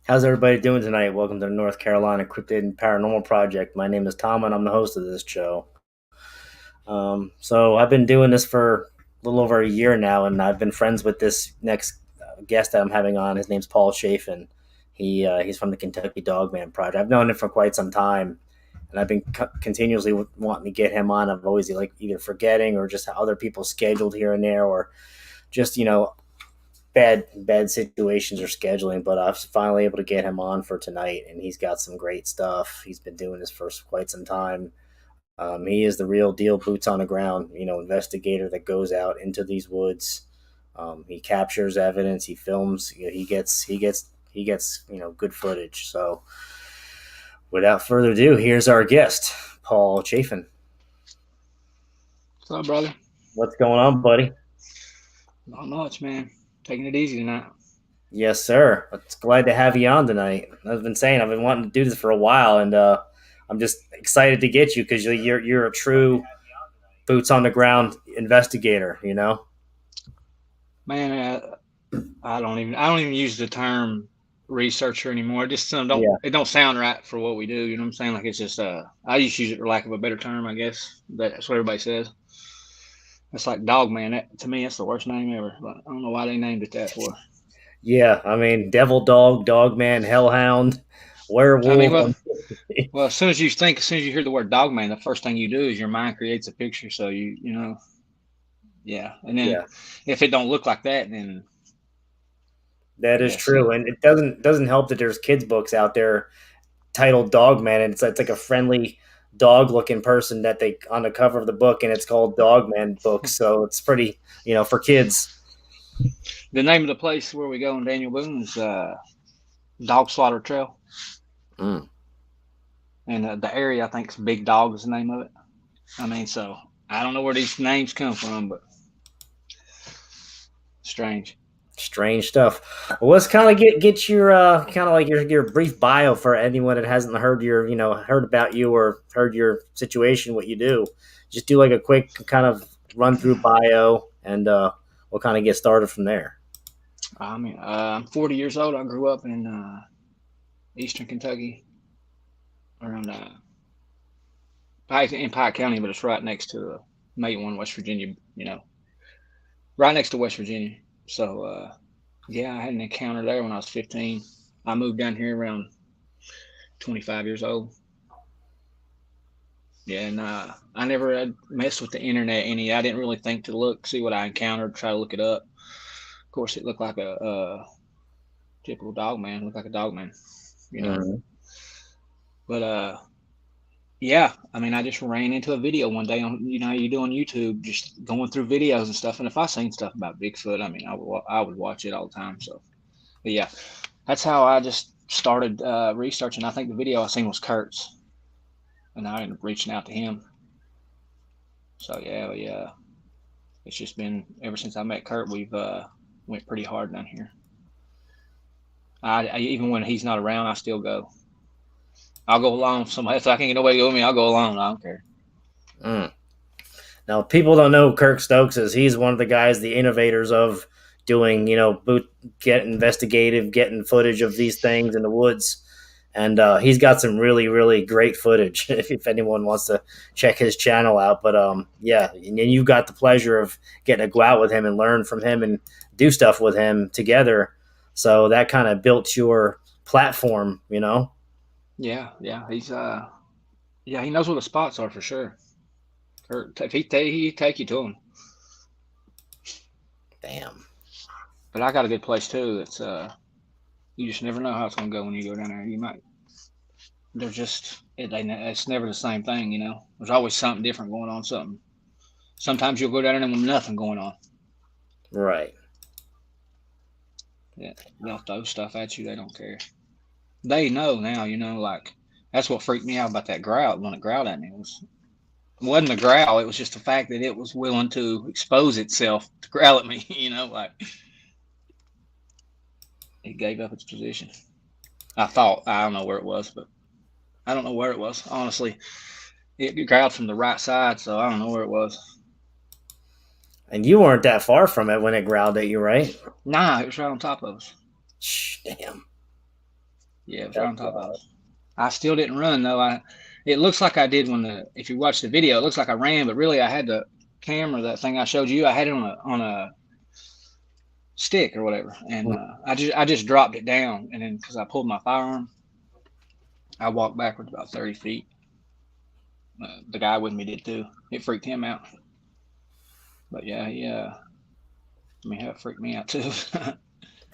How's everybody doing tonight? Welcome to the North Carolina Cryptid and Paranormal Project. My name is Tom, and I'm the host of this show. So I've been doing this for a little over a year now, and I've been friends with this next guest that I'm having on. His name's Paul Chafin. He's from the Kentucky Dogman Project. I've known him for quite some time, and I've been continuously wanting to get him on. I've always either forgetting or just other people scheduled here and there, or just bad situations or scheduling, but I was finally able to get him on for tonight, and he's got some great stuff. He's been doing this for quite some time. He is the real deal, boots on the ground, investigator that goes out into these woods. He captures evidence. He films. He gets good footage. So, without further ado, here's our guest, Paul Chafin. What's up, brother? What's going on, buddy? Not much, man. Taking it easy tonight. Yes, sir. It's glad to have you on tonight. I've been wanting to do this for a while, and I'm just excited to get you because you're a true boots on the ground investigator. Man, I don't even use the term researcher anymore. It just don't Yeah, it don't sound right for what we do. You know what I'm saying? Like it's just I just use it for lack of a better term, I guess. That's what everybody says. It's like Dogman. That to me, that's the worst name ever. But I don't know why they named it that for. yeah. I mean, devil dog, dogman, hellhound, I mean, werewolf. well, as soon as you hear the word Dogman, the first thing you do is your mind creates a picture. So you know, yeah. And then Yeah, if it don't look like that, then that is yeah, see, true, and it doesn't help that there's kids books out there titled Dogman, and it's like a friendly dog looking person that they on the cover of the book, and it's called Dogman books. So it's pretty, for kids. the name of the place where we go in Daniel Boone is Dog Slaughter Trail, Mm. and the area I think is Big Dog is the name of it. I mean, so I don't know where these names come from, but strange. Strange stuff. Well, let's kind of get your kind of like your brief bio for anyone that hasn't heard heard about you or heard your situation, what you do. Just do like a quick kind of run through bio, and we'll kind of get started from there. I mean, I'm 40 years old. I grew up in Eastern Kentucky, around in Pike County, but it's right next to Mayone, West Virginia. You know, right next to West Virginia. So yeah, I had an encounter there when I was 15. I moved down here around 25 years old. Yeah, and I never had messed with the internet any. I didn't really think to look, see what I encountered, try to look it up. Of course, it looked like a typical dog man, looked like a dog man, you know. Mhm. But yeah, I mean, I just ran into a video one day on, how you do on YouTube, just going through videos and stuff. And if I seen stuff about Bigfoot, I mean, I would watch it all the time. So, but yeah, that's how I just started researching. I think the video I seen was Kurt's, and I ended up reaching out to him. So yeah, it's just been ever since I met Kurt, we've went pretty hard down here. I even when he's not around, I still go. I'll go alone. If I can't get nobody to go with me, I'll go alone. I don't care. Mm. Now, people don't know who Kirk Stokes is. He's one of the guys, the innovators of doing, get investigative, getting footage of these things in the woods. And he's got some really, really great footage if anyone wants to check his channel out. But yeah, and you got the pleasure of getting to go out with him and learn from him and do stuff with him together. So that kind of built your platform. Yeah, yeah, he knows where the spots are for sure. Kurt, if he take you to him. Damn. But I got a good place too. It's you just never know how it's gonna go when you go down there. You might they're just it's never the same thing. There's always something different going on. Sometimes you'll go down there with nothing going on. Right. Yeah, they'll throw stuff at you. They don't care. They know now. Like that's what freaked me out about that growl when it growled at me. It wasn't the growl. It was just the fact that it was willing to expose itself to growl at me. Like it gave up its position. I don't know where it was, but I don't know where it was. Honestly, it growled from the right side, so I don't know where it was. And you weren't that far from it when it growled at you, right? Nah, it was right on top of us. Damn. Yeah, it was right That's on top of us. I still didn't run though. It looks like I did if you watch the video, it looks like I ran, but really I had the camera, that thing I showed you, I had it on a stick or whatever, and I just dropped it down, and then because I pulled my firearm, I walked backwards about 30 feet. The guy with me did too. It freaked him out. But yeah, I mean, that freaked me out too.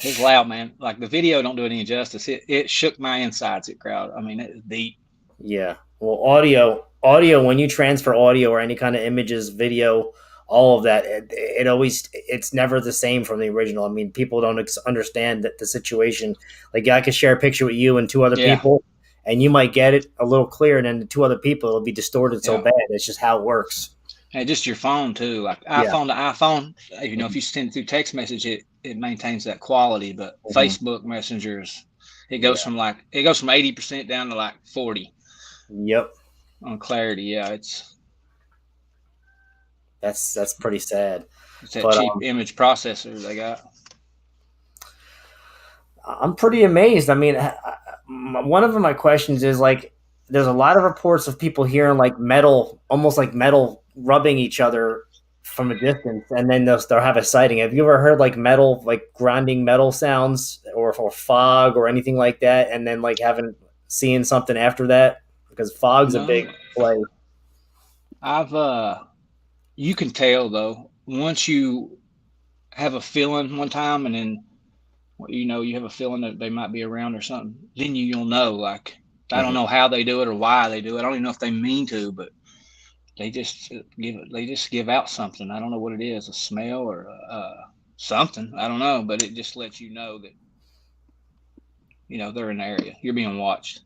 It's loud, man. Like the video don't do it any justice. It shook my insides. It crowd. I mean, it was deep. Yeah. Well, audio. When you transfer audio or any kind of images, video, all of that, it always it's never the same from the original. I mean, people don't understand that the situation. Like, I could share a picture with you and two other Yeah, people, and you might get it a little clearer, and then the two other people it'll be distorted so yeah. bad. It's just how it works. And just your phone too. Like Yeah. iPhone to iPhone, if you send it through text message, it maintains that quality. But Mhm. Facebook messengers, Yeah. it goes from 80% down to like 40 Yep. on clarity. Yeah, That's pretty sad. it's that But cheap image processor they got. I'm pretty amazed. I mean, one of my questions is like, there's a lot of reports of people hearing like metal, almost like metal rubbing each other from a distance, and then they'll have a sighting. Have you ever heard like metal, like grinding metal sounds, or fog or anything like that, and then like having seeing something after that? Because fog's a big No, play. I've you can tell though once you have a feeling one time, and then you have a feeling that they might be around or something. Then you'll know. Like I don't Hmm. know how they do it or why they do it. I don't even know if they mean to, but they just give out something. I don't know what it is, a smell or something. I don't know, but it just lets you know that they're in the area. You're being watched.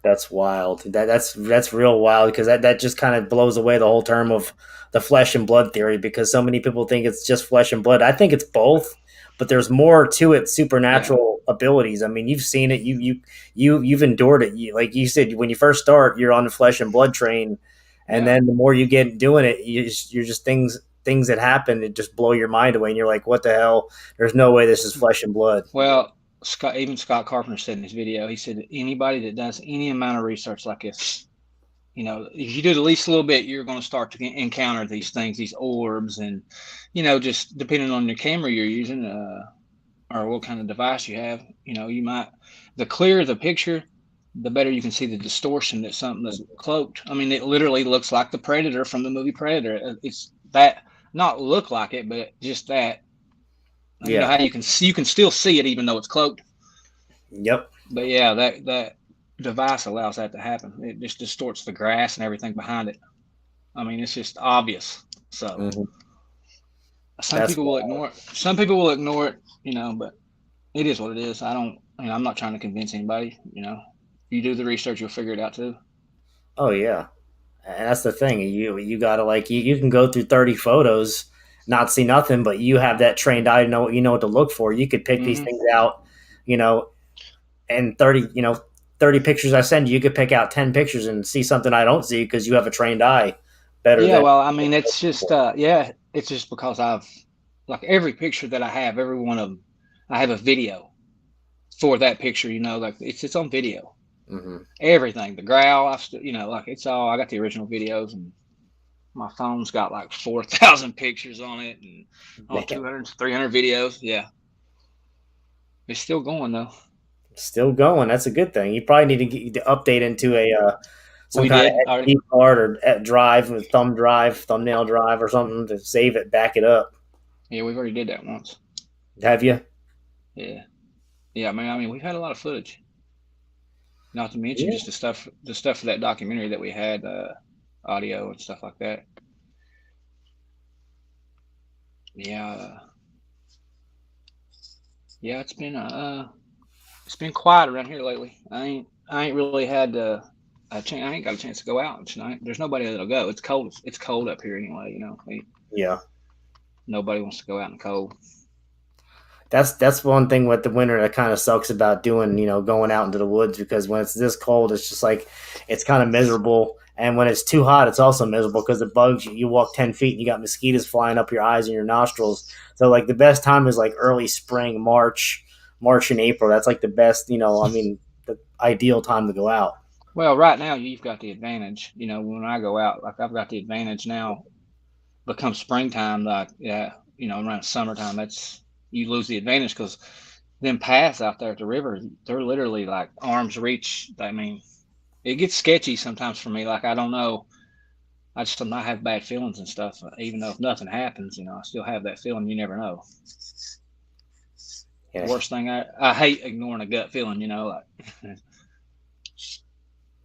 That's wild. That's real wild, because that just kind of blows away the whole term of the flesh and blood theory, because so many people think it's just flesh and blood. I think it's both, but there's more to it, Yeah, supernatural abilities. I mean, you've seen it. You've endured it. Like you said, when you first start, you're on the flesh and blood train, and yeah. then the more you get doing it, you're just things that happen that just blow your mind away, and you're like, what the hell? There's no way this is flesh and blood. Well, Scott Carpenter said in his video, he said that anybody that does any amount of research like this, if you do the least little bit, you're going to start to encounter these things, these orbs, and just depending on the camera you're using, or what kind of device you have, you might, the clearer the picture, the better you can see the distortion that something that's cloaked. I mean, it literally looks like the Predator from the movie Predator. It's that, not look like it, but just that. Yeah. How you can still see it even though it's cloaked. Yep. But yeah, that device allows that to happen. It just distorts the grass and everything behind it. I mean, it's just obvious. So Hmm. some That's people will ignore it. Some people will ignore it, but it is what it is. I'm not trying to convince anybody. You do the research, you'll figure it out too. Oh yeah. And that's the thing. You gotta like you can go through 30 photos, not see nothing, but you have that trained eye to know what to look for. You could pick these Hmm. things out, you know, and 30 pictures I send you, you could pick out 10 pictures and see something I don't see, because you have a trained eye better Yeah, than. well, I mean, it's just because I've, like, every picture that I have, every one of them, I have a video for that picture. Like it's on video. Hmm. Everything, the growl, like it's all. I got the original videos, and my phone's got like 4,000 pictures on it, and 200, 300 videos. Yeah, it's still going though. Still going. That's a good thing. You probably need to update into a some We kind of did already. SD card or drive, with thumbnail drive or something to save it, back it up. Yeah, we've already did that once. Have you? Yeah, yeah. I mean, we've had a lot of footage. Not to mention Yeah. just the stuff for that documentary that we had, audio and stuff like that. Yeah, yeah. It's been quiet around here lately. I ain't really had a chance. I ain't got a chance to go out tonight. There's nobody that'll go. It's cold. It's cold up here anyway. Yeah. Nobody wants to go out in the cold. That's one thing with the winter that kind of sucks about doing, going out into the woods, because when it's this cold, it's just like it's kind of miserable. And when it's too hot, it's also miserable, because it bugs you. You walk 10 feet and you got mosquitoes flying up your eyes and your nostrils. So the best time is like early spring, March and April. That's like the best. I mean, the ideal time to go out. Well, right now you've got the advantage. You know, when I go out, like I've got the advantage now. Become springtime, like yeah, you know, around summertime, that's you lose the advantage because them paths out there at the river, they're literally like arm's reach. I mean, it gets sketchy sometimes for me. Like I don't know, I just not have bad feelings and stuff. Even though if nothing happens, you know, I still have that feeling. You never know. Yeah, Worst thing, I hate ignoring a gut feeling. You know, like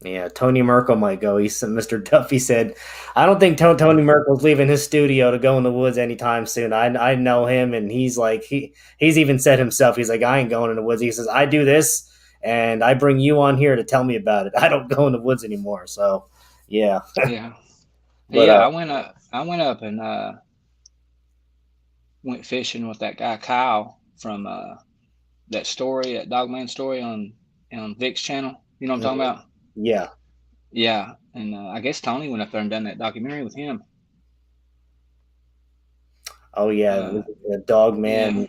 yeah. Tony Merkel might go. Mr. Duffy said, I don't think Tony Merkel's leaving his studio to go in the woods anytime soon. I know him, and he's like he's even said himself. He's like, I ain't going in the woods. He says, I do this, and I bring you on here to tell me about it. I don't go in the woods anymore. So, yeah. yeah, But yeah. I went up and went fishing with that guy Kyle from that story, that Dogman story on Vic's channel. You know what I'm talking about? yeah. Yeah, and I guess Tony went up there and done that documentary with him. Oh yeah, Uh, the Dog yeah, Man.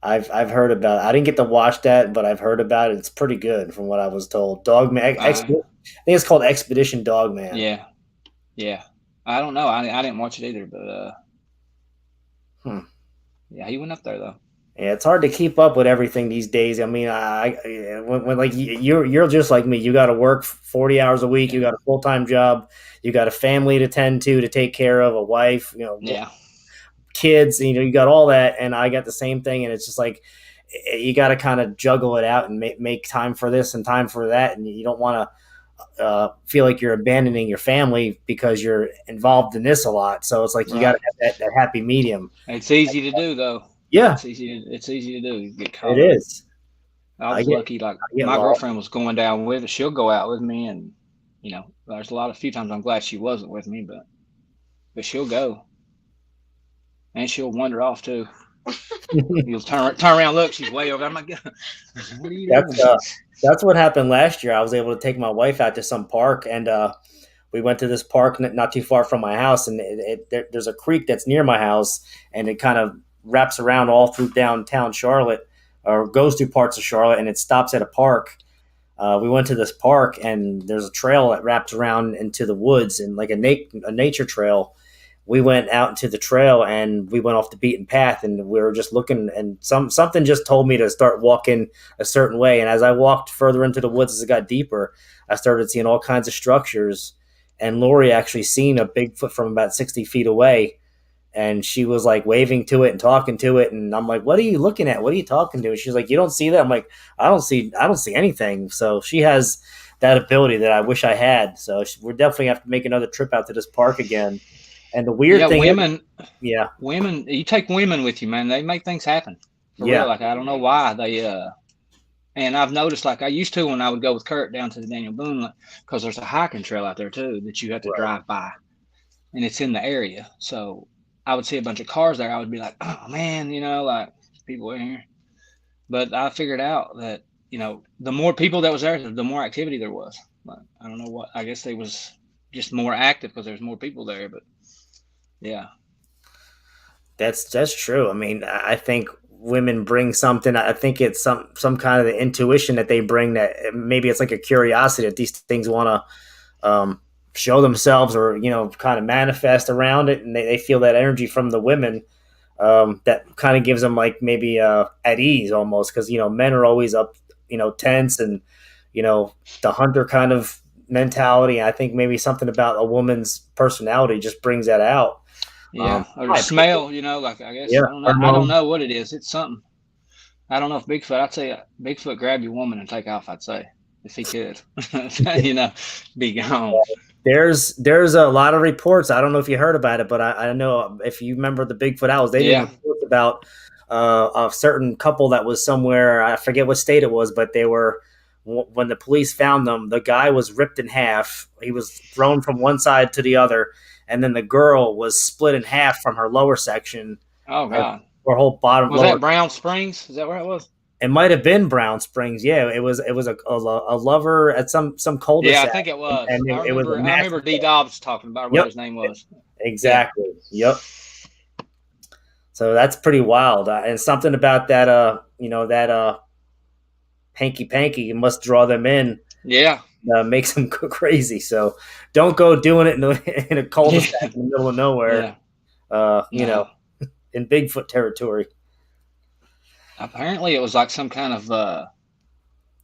I've heard about it. I didn't get to watch that, but I've heard about it. It's pretty good from what I was told. Dogman, I uh, think it's called Expedition Dogman. yeah, yeah. I don't know. I didn't watch it either, but Hmm. yeah, he went up there though. Yeah, it's hard to keep up with everything these days. I mean, when like you're just like me. You got to work 40 hours a week. You Yeah, got a full-time job. You got a family to tend to take care of, a wife. yeah, Kids. You got all that, and I got the same thing. And it's just like you got to kind of juggle it out and make time for this and time for that, and you don't want to feel like you're abandoning your family because you're involved in this a lot. So it's like you got to right. have that happy medium. It's easy to do though. Yeah, It's easy to do. You get it caught up. is. I I was get lucky. Like I get my lost. girlfriend was going down with it. She'll go out with me, and you know, there's a few times I'm glad she wasn't with me, but she'll go and she'll wander off too. You'll turn around, look, she's way over there. I'm like, what are you That's doing? that's what happened last year. I was able to take my wife out to some park, and we went to this park not too far from my house, and there's a creek that's near my house, and it kind of wraps around all through downtown Charlotte, or goes through parts of Charlotte, and it stops at a park. We went to this park, and there's a trail that wraps around into the woods, and like a nature trail. We went out into the trail, and we went off the beaten path, and we were just looking, and something just told me to start walking a certain way. And as I walked further into the woods, as it got deeper, I started seeing all kinds of structures. And Lori actually seen a Bigfoot from about 60 feet away, and she was like waving to it and talking to it, and I'm like, what are you looking at, what are you talking to? And she's like, you don't see that? I'm like, I don't see anything. So she has that ability that I wish I had. So we're definitely have to make another trip out to this park again. And the weird Yeah, thing is, women, yeah, women. You take women with you, man. They make things happen for yeah, real. Like I don't know why they. And I've noticed, like I used to when I would go with Kurt down to the Daniel Boone, because there's a hiking trail out there too that you have to right. drive by, and it's in the area. So I would see a bunch of cars there. I would be like, oh man, you know, like people in here. But I figured out that the more people that was there, the more activity there was. Like, I don't know what. I guess they was just more active because there's more people there. But yeah, That's true. I mean, I think women bring something. I think it's some kind of the intuition that they bring, that maybe it's like a curiosity that these things want to show themselves, or kind of manifest around it, and they feel that energy from the women, that kind of gives them like maybe at ease almost, because men are always up, tense, and the hunter kind of mentality. I think maybe something about a woman's personality just brings that out. yeah, or the My opinion. smell. Like I guess Yeah, I don't know. I don't hormones. know what it is. It's something. I don't know if Bigfoot. I'd say Bigfoot grab your woman and take off. I'd say if he could, be gone. There's a lot of reports. I don't know if you heard about it, but I know if you remember the Bigfoot owls, they did Yeah. reports about a certain couple that was somewhere. I forget what state it was, but they were, when the police found them, the guy was ripped in half. He was thrown from one side to the other, and then the girl was split in half from her lower section, Oh her, God. her whole bottom Was lower. that Brown Springs? Is that where it was? It might have been Brown Springs. Yeah, it was a lover at some Yeah, I cul-de-sac, think it was. and I it was a remember. I remember massive. D Dobbs talking about what Yep, his name was. Yeah. exactly. Yep. So that's pretty wild, and something about that, that hanky panky. You must draw them in. Yeah. Makes them go crazy. So don't go doing it in a cul-de-sac in the middle of nowhere. Yeah. You know, No. in Bigfoot territory. Apparently, it was like some kind of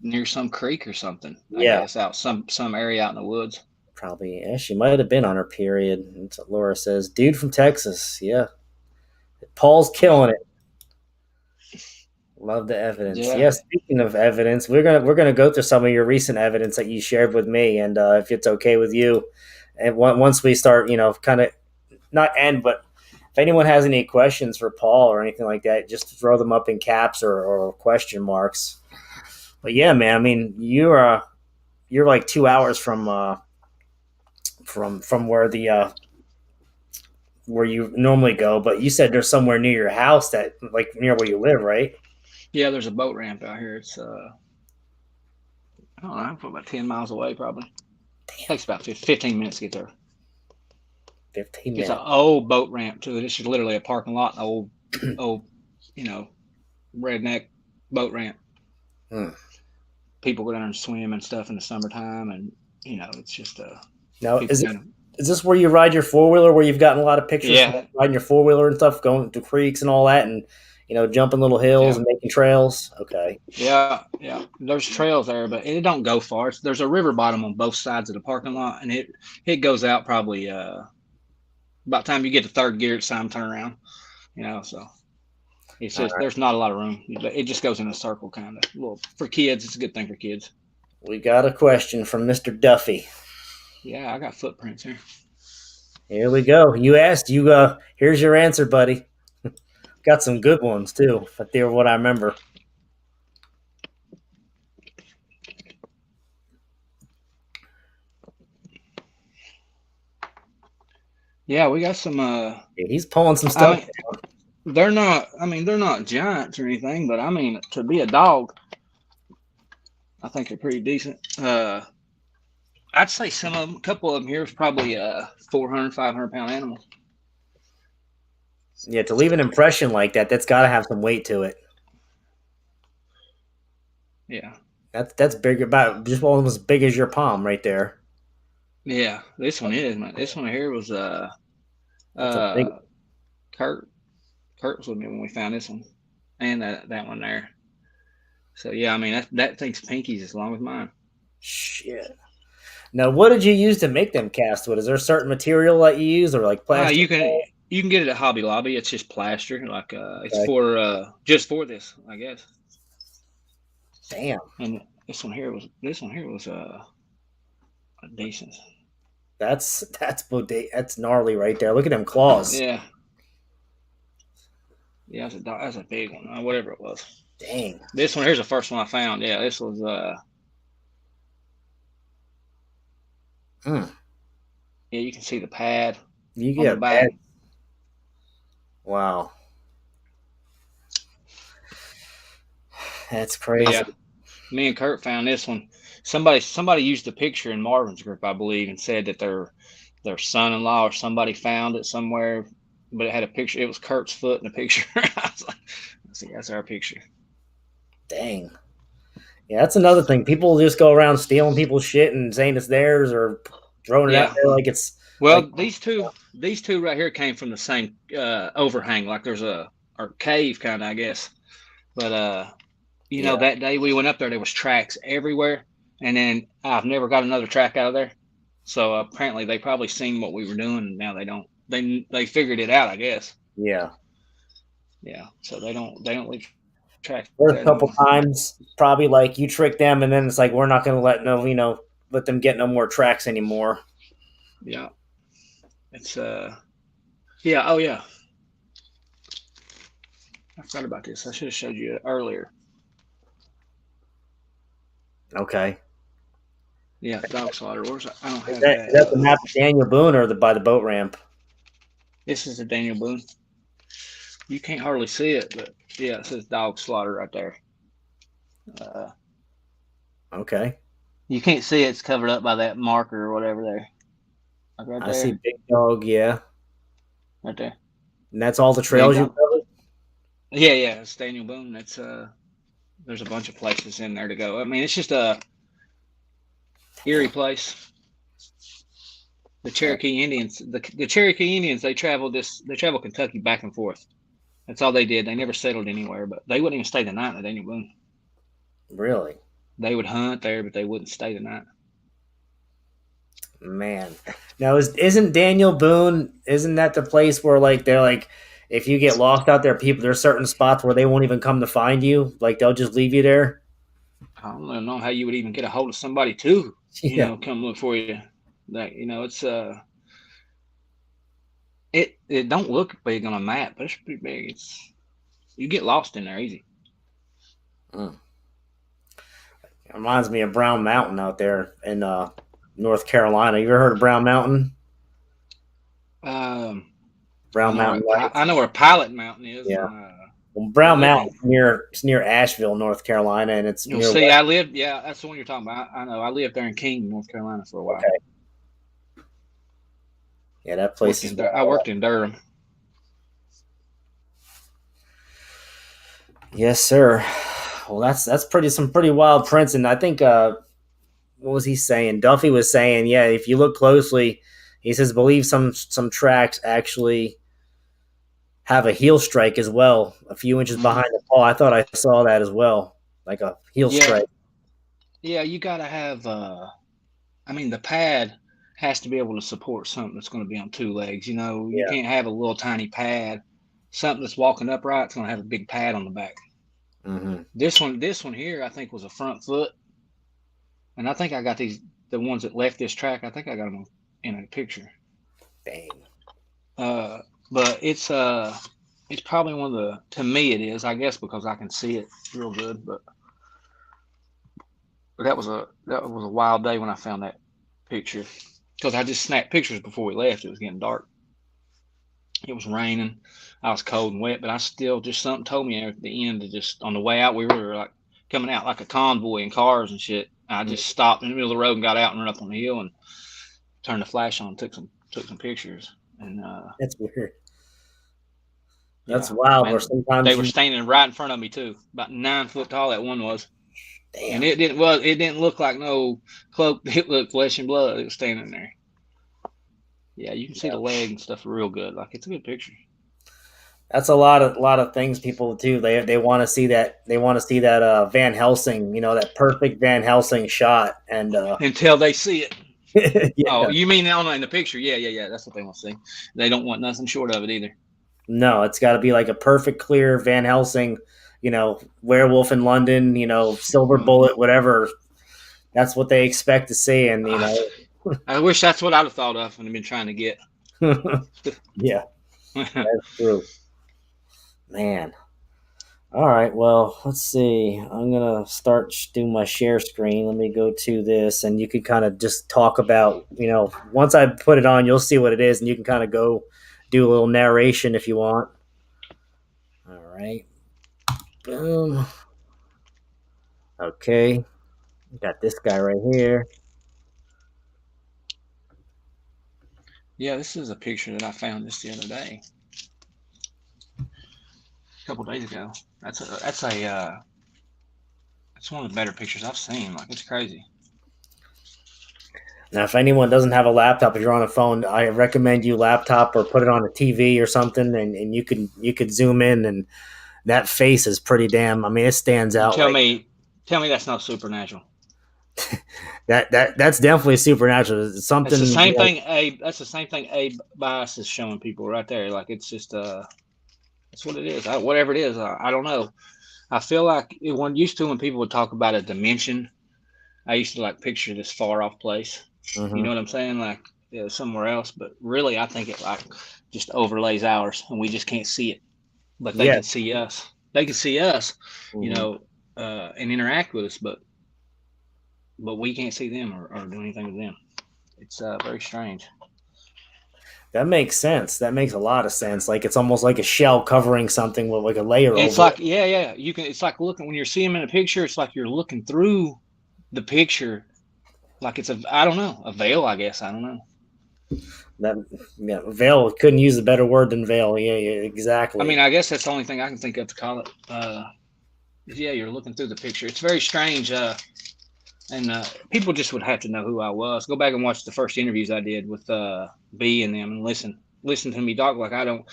near some creek or something. I Yeah, guess out some area out in the woods. probably. Yeah, she might have been on her period. That's what Laura says. Dude from Texas. Yeah, Paul's killing it. Love the evidence. Yeah. Yeah. Speaking of evidence, we're gonna go through some of your recent evidence that you shared with me, and if it's okay with you, and once we start, kind of not end, but if anyone has any questions for Paul or anything like that, just throw them up in caps or question marks. But yeah, man, I mean, you're like 2 hours from where the where you normally go, but you said there's somewhere near your house that like near where you live, right? Yeah. There's a boat ramp out here. It's I don't know, about 10 miles away probably. It takes about 15 minutes to get there. 15 It's an minutes. old boat ramp too. This is literally a parking lot, an old, redneck boat ramp. Hmm. People go down and swim and stuff in the summertime, and it's just Now, people. is this where you ride your four wheeler? Where you've gotten a lot of pictures from Yeah, riding your four wheeler and stuff, going to creeks and all that, and jumping little hills yeah, and making trails. Okay. yeah. There's trails there, but it don't go far. There's a river bottom on both sides of the parking lot, and it goes out probably about the time you get to third gear, it's time to turn around. So it's All just right. there's not a lot of room. It just goes in a circle, kind of. Well, for kids, it's a good thing for kids. We got a question from Mr. Duffy. Yeah, I got footprints here. Here we go. You asked. Here's your answer, buddy. Got some good ones too, if they're what I remember. Yeah, we got some. Yeah, he's pulling some I stuff. mean, they're not. I mean, they're not giants or anything, but I mean, to be a dog, I think they're pretty decent. I'd say some of them, a couple of them here is probably 400, 500 pound animals. Yeah, to leave an impression like that, that's got to have some weight to it. Yeah, That's big, about just almost as big as your palm right there. yeah. This one is, man. This one here was That's a big. uh Kurt. Kurt was with me when we found this one, and that one there. So yeah, I mean that thing's pinkies as long as mine. Shit. Now, what did you use to make them cast wood? Is there a certain material that you use, or like plastic? You can get it at Hobby Lobby. It's just plaster, like it's Okay. for just for this, I guess. Damn, And this one here was decent. that's gnarly right there. Look at them claws. Yeah, yeah, that's a big one, whatever it was. Dang. This one here's the first one I found. Yeah, this was Mm. yeah, you can see the pad You on get the a bad. back. Wow, that's But crazy. yeah, me and Kurt found this one. Somebody used the picture in Marvin's group, I believe, and said that their son-in-law or somebody found it somewhere, but it had a picture. It was Kurt's foot in the picture. I was like, see, that's our picture. Dang. Yeah, that's another thing. People just go around stealing people's shit and saying it's theirs or throwing it out Yeah. there like it's like. Well, these two right here came from the same overhang. Like there's a or cave kind of, I guess. But Yeah, that day we went up there was tracks everywhere, and then I've never got another track out of there. So apparently they probably seen what we were doing, and now they don't. They figured it out, I guess. yeah. Yeah. So they don't leave tracks There's there a couple anymore. times probably like you trick them and then it's like we're not going to let them get no more tracks anymore. Yeah. It's yeah. Oh yeah. I forgot about this. I should have showed you it earlier. Okay. Yeah, dog slaughter. I don't Is have that, that. is that the map of Daniel Boone or by the boat ramp? This is a Daniel Boone. You can't hardly see it, but yeah, it says dog slaughter right there. Uh, Okay. you can't see it. It's covered up by that marker or whatever there. Like right I see there. Big Dog, yeah. Right there. And that's all the Big trails you dog. covered? Yeah, it's Daniel Boone. That's There's a bunch of places in there to go. I mean, it's just a eerie place. The Cherokee Indians, the Cherokee Indians, they travel Kentucky back and forth. That's all they did. They never settled anywhere, but they wouldn't even stay the night at Daniel Boone. Really? They would hunt there, but they wouldn't stay the night. Man, now isn't Daniel Boone? Isn't that the place where like they're like, if you get lost out there, there's certain spots where they won't even come to find you. Like they'll just leave you there. I don't even know how you would even get a hold of somebody to, Yeah. come look for you. Like, it's it don't look big on a map, but it's pretty big. You get lost in there easy. Mm. It reminds me of Brown Mountain out there in North Carolina. You ever heard of Brown Mountain? Brown Mountain Lights. I know where Pilot Mountain is. Yeah. Well, Brown Mountain it's near Asheville, North Carolina, and it's near. See, I lived. Yeah, that's the one you're talking about. I know. I lived there in King, North Carolina, for a while. Okay. Yeah, that place is. I worked in Durham. Yes, sir. Well, that's some pretty wild prints, and I think what was he saying? Duffy was saying, yeah, if you look closely, he says, believe some tracks actually have a heel strike as well, a few inches behind the paw. I thought I saw that as well, like a heel strike. Yeah, you got to have. The pad has to be able to support something that's going to be on two legs. You can't have a little tiny pad. Something that's walking upright is going to have a big pad on the back. Mm-hmm. This one here, I think, was a front foot, and I think I got the ones that left this track. I think I got them in a picture. Dang. But it's probably one of the, to me it is, I guess, because I can see it real good. But that was a wild day when I found that picture, because I just snapped pictures before we left. It was getting dark. It was raining. I was cold and wet, but I still, just something told me at the end, to just, on the way out, we were like coming out like a convoy in cars and shit. I just stopped in the middle of the road and got out and ran up on the hill and turned the flash on, took some pictures. And that's weird. That's wild. Man, sometimes they were standing right in front of me too, about 9 foot tall. That one was. Damn. And it didn't look like no cloak. It looked flesh and blood. It was standing there. Yeah, you can see the leg and stuff real good. Like, it's a good picture. That's a lot of things people do. They want to see that. They want to see that Van Helsing, that perfect Van Helsing shot, and until they see it. Yeah. Oh, you mean in the picture? Yeah. That's what they want to see. They don't want nothing short of it either. No, it's got to be like a perfect, clear Van Helsing, Werewolf in London, Silver Bullet, whatever. That's what they expect to see, and I wish that's what I'd have thought of and been trying to get. Yeah, that's true. Man. All right, well, let's see. I'm going to start doing my share screen. Let me go to this, and you can kind of just talk about, once I put it on, you'll see what it is, and you can kind of go do a little narration if you want. All right. Boom. Okay. Got this guy right here. Yeah, this is a picture that I found just the other day. A couple days ago. That's one of the better pictures I've seen. Like, it's crazy. Now, if anyone doesn't have a laptop, if you're on a phone, I recommend you laptop or put it on a TV or something, and you could zoom in, and that face is pretty damn. I mean, it stands out. Tell me that's not supernatural. That's definitely supernatural. It's something. It's the same thing. That's the same thing. Abe Bias is showing people right there. Like, it's just that's what it is. Whatever it is, I don't know. I feel like when people would talk about a dimension, I used to like picture this far off place. Mm-hmm. You know what I'm saying? Like, somewhere else. But really, I think it like just overlays ours, and we just can't see it. But they can see us. They can see us, mm-hmm. And interact with us, but we can't see them or do anything with them. It's very strange. That makes sense. That makes a lot of sense. Like, it's almost like a shell covering something with like a layer. It's like, yeah. You can. It's like looking when you see them in a picture. It's like you're looking through the picture, like it's a veil. I guess I don't know. Veil. Couldn't use a better word than veil. Yeah, exactly. I mean, I guess that's the only thing I can think of to call it. Yeah, you're looking through the picture. It's very strange. And people just would have to know who I was. Go back and watch the first interviews I did with B and them, and listen to me talk like I don't.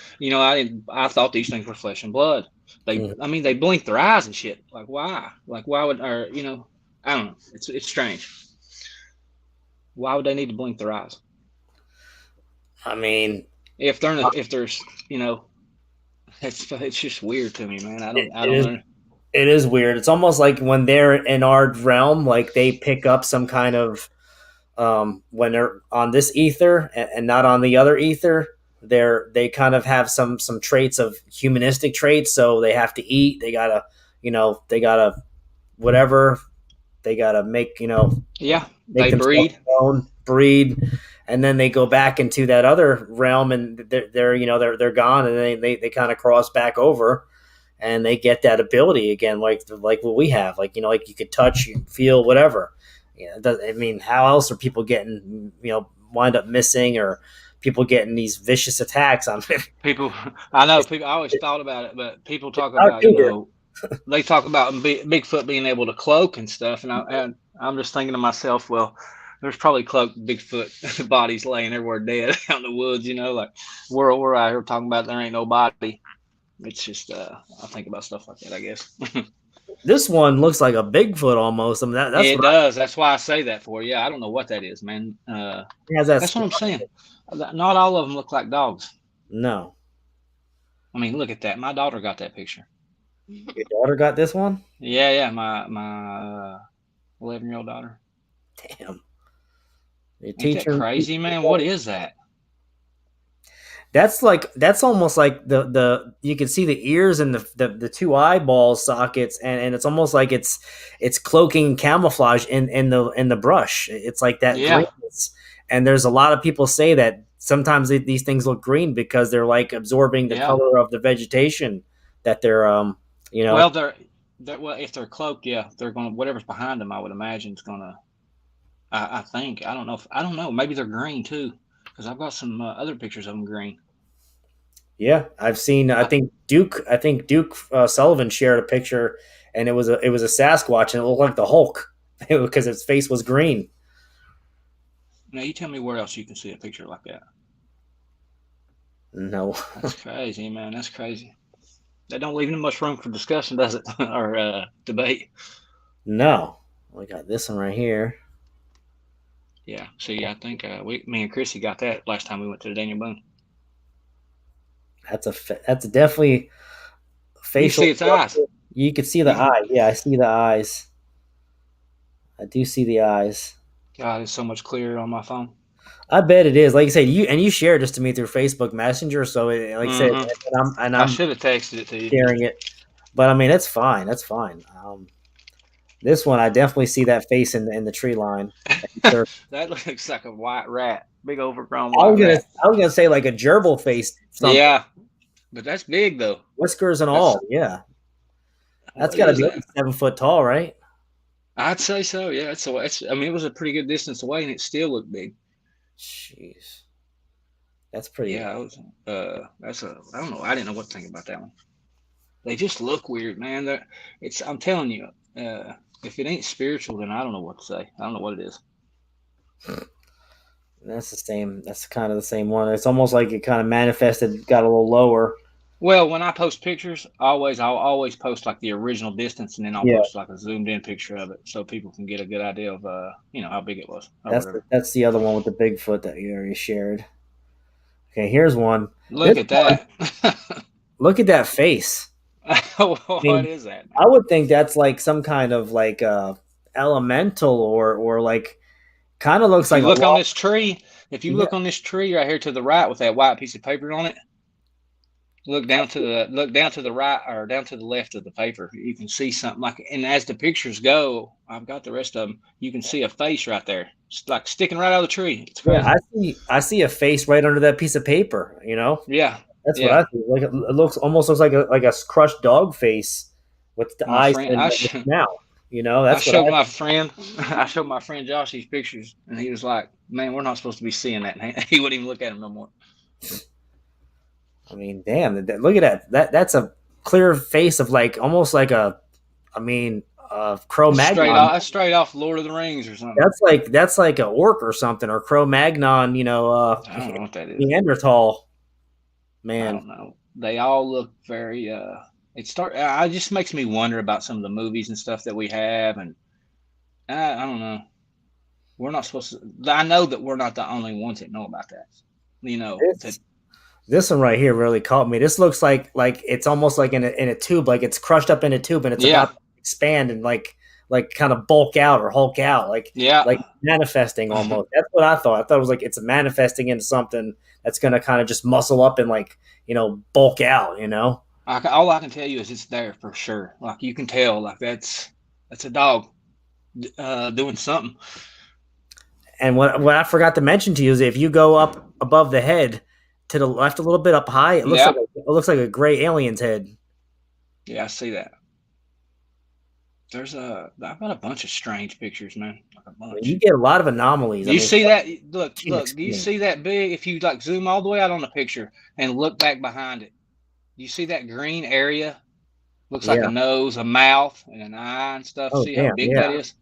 I thought these things were flesh and blood. Mhm. I mean, they blink their eyes and shit. Like why? Like why would, or I don't know. It's strange. Why would they need to blink their eyes I mean, if there's it's just weird to me, man. I it don't is know. it is weird. It's almost like when they're in our realm, like they pick up some kind of when they're on this ether and not on the other ether. They kind of have some traits of humanistic traits, so they have to eat. They gotta whatever. They gotta Yeah, make they themselves breed. known, breed, and then they go back into that other realm, and they're gone, and they kind of cross back over, and they get that ability again, like what we have, like you could touch, you feel, whatever. I mean, how else are people getting wind up missing, or people getting these vicious attacks on People, I know people. I always thought about it, but people talk out about here? they talk about Bigfoot being able to cloak and stuff, and I'm just thinking to myself, well, there's probably cloaked Bigfoot bodies laying everywhere dead out in the woods. Like we're out here talking about there ain't no body. It's just I think about stuff like that, I guess. This one looks like a Bigfoot almost. I mean, that's It what does. That's why I say that for you. I don't know what that is, man. it has that That's what I'm scar. saying. Not all of them look like dogs. No, I mean, look at that. My daughter got that picture. your daughter got this one. Yeah. My 11-year-old daughter. Damn. Your Ain't that teacher. crazy, man? What is that? That's almost like the you can see the ears and the two eyeball sockets, and it's almost like it's cloaking camouflage in the brush. It's like that Yeah. greenness. And there's a lot of people say that sometimes these things look green because they're like absorbing the Yeah. color of the vegetation that they're you know Well, well, if they're cloaked, yeah, they're gonna, whatever's behind them, I would imagine, is gonna. I think, I don't know. I don't know. Maybe they're green too, because I've got some other pictures of them green. Yeah, I've seen. I think Duke Sullivan shared a picture, and it was a Sasquatch, and it looked like the Hulk because its face was green. Now you tell me where else you can see a picture like that. No, That's crazy, man. That's crazy. That don't leave much room for discussion, does it, or debate? no, we got this one right here. Yeah. See, I think me and Chrissy got that last time we went to the Daniel Boone. That's definitely You facial. see its eyes. You could see the You, eye. Yeah, I see the eyes. I do see the eyes. God, it's so much clearer on my phone. I bet it is. Like I said, you shared this to me through Facebook Messenger. So like I said, Hmm. I and I'm should have texted it to you. sharing it. But I mean, that's fine. That's fine. This one, I definitely see that face in the tree line. Sure. That looks like a white rat, big overgrown I white was gonna rat. I was gonna say like a gerbil face, something, Yeah, but that's big though. whiskers and That's all. Yeah, that's what got to is be that? 7 foot tall, right? I'd say so. Yeah, I mean, it was a pretty good distance away, and it still looked big. Jeez, that's pretty. Yeah, it was. That's a. I don't know. I didn't know what to think about that one. They just look weird, man. It's. I'm telling you. If it ain't spiritual, then I don't know what to say. I don't know what it is. That's the same. That's kind of the same one. It's almost like it kind of manifested, got a little lower. Well, when I post pictures, I'll always post like the original distance, and then I'll Yeah, post like a zoomed in picture of it, so people can get a good idea of how big it was or that's the, whatever. that's the other one with the Bigfoot that you already shared. Okay, here's one. This Look at one, that. look at that face. I What mean, is that? I would think that's like some kind of like elemental or like kind of looks If like you a look on long. this tree, if you Yeah, look on this tree right here to the right with that white piece of paper on it, look down to the right or down to the left of the paper. You can see something like, and as the pictures go, I've got the rest of them. You can see a face right there, it's like sticking right out of the tree. It's yeah. crazy. I see a face right under that piece of paper. Yeah, That's what yeah. I think. Like it almost looks like a crushed dog face with the My eyes friend, and the snout. I That's what showed I my think. friend, I showed my friend Josh these pictures, and he was like, "Man, we're not supposed to be seeing that." And he wouldn't even look at them no more. I mean, damn! Look at that. That's a clear face of like almost like a I mean, Cro-Magnon. That's straight off Lord of the Rings or something. That's like a orc or something, or Cro-Magnon. I don't know what that is. Neanderthal. I Man, don't know. They all look very. It just makes me wonder about some of the movies and stuff that we have, and I don't know. We're not supposed to. I know that we're not the only ones that know about that. You know that. this one right here really caught me. This looks like it's almost like in a tube, like it's crushed up in a tube and it's Yeah. about to expand and like kind of bulk out or hulk out, like Yeah. manifesting almost. That's what I thought. I thought it was like it's manifesting into something that's gonna kind of just muscle up and bulk out. All I can tell you is it's there for sure. Like you can tell, like that's a dog doing something. And what I forgot to mention to you is if you go up above the head to the left a little bit up high, it looks like a gray alien's head. Yeah, I see that. I've got a bunch of strange pictures, man. Like a bunch. You get a lot of anomalies. You see that? Look. Do you see that big? If you zoom all the way out on the picture and look back behind it, you see that green area? Looks like a nose, a mouth, and an eye and stuff. See how big that is?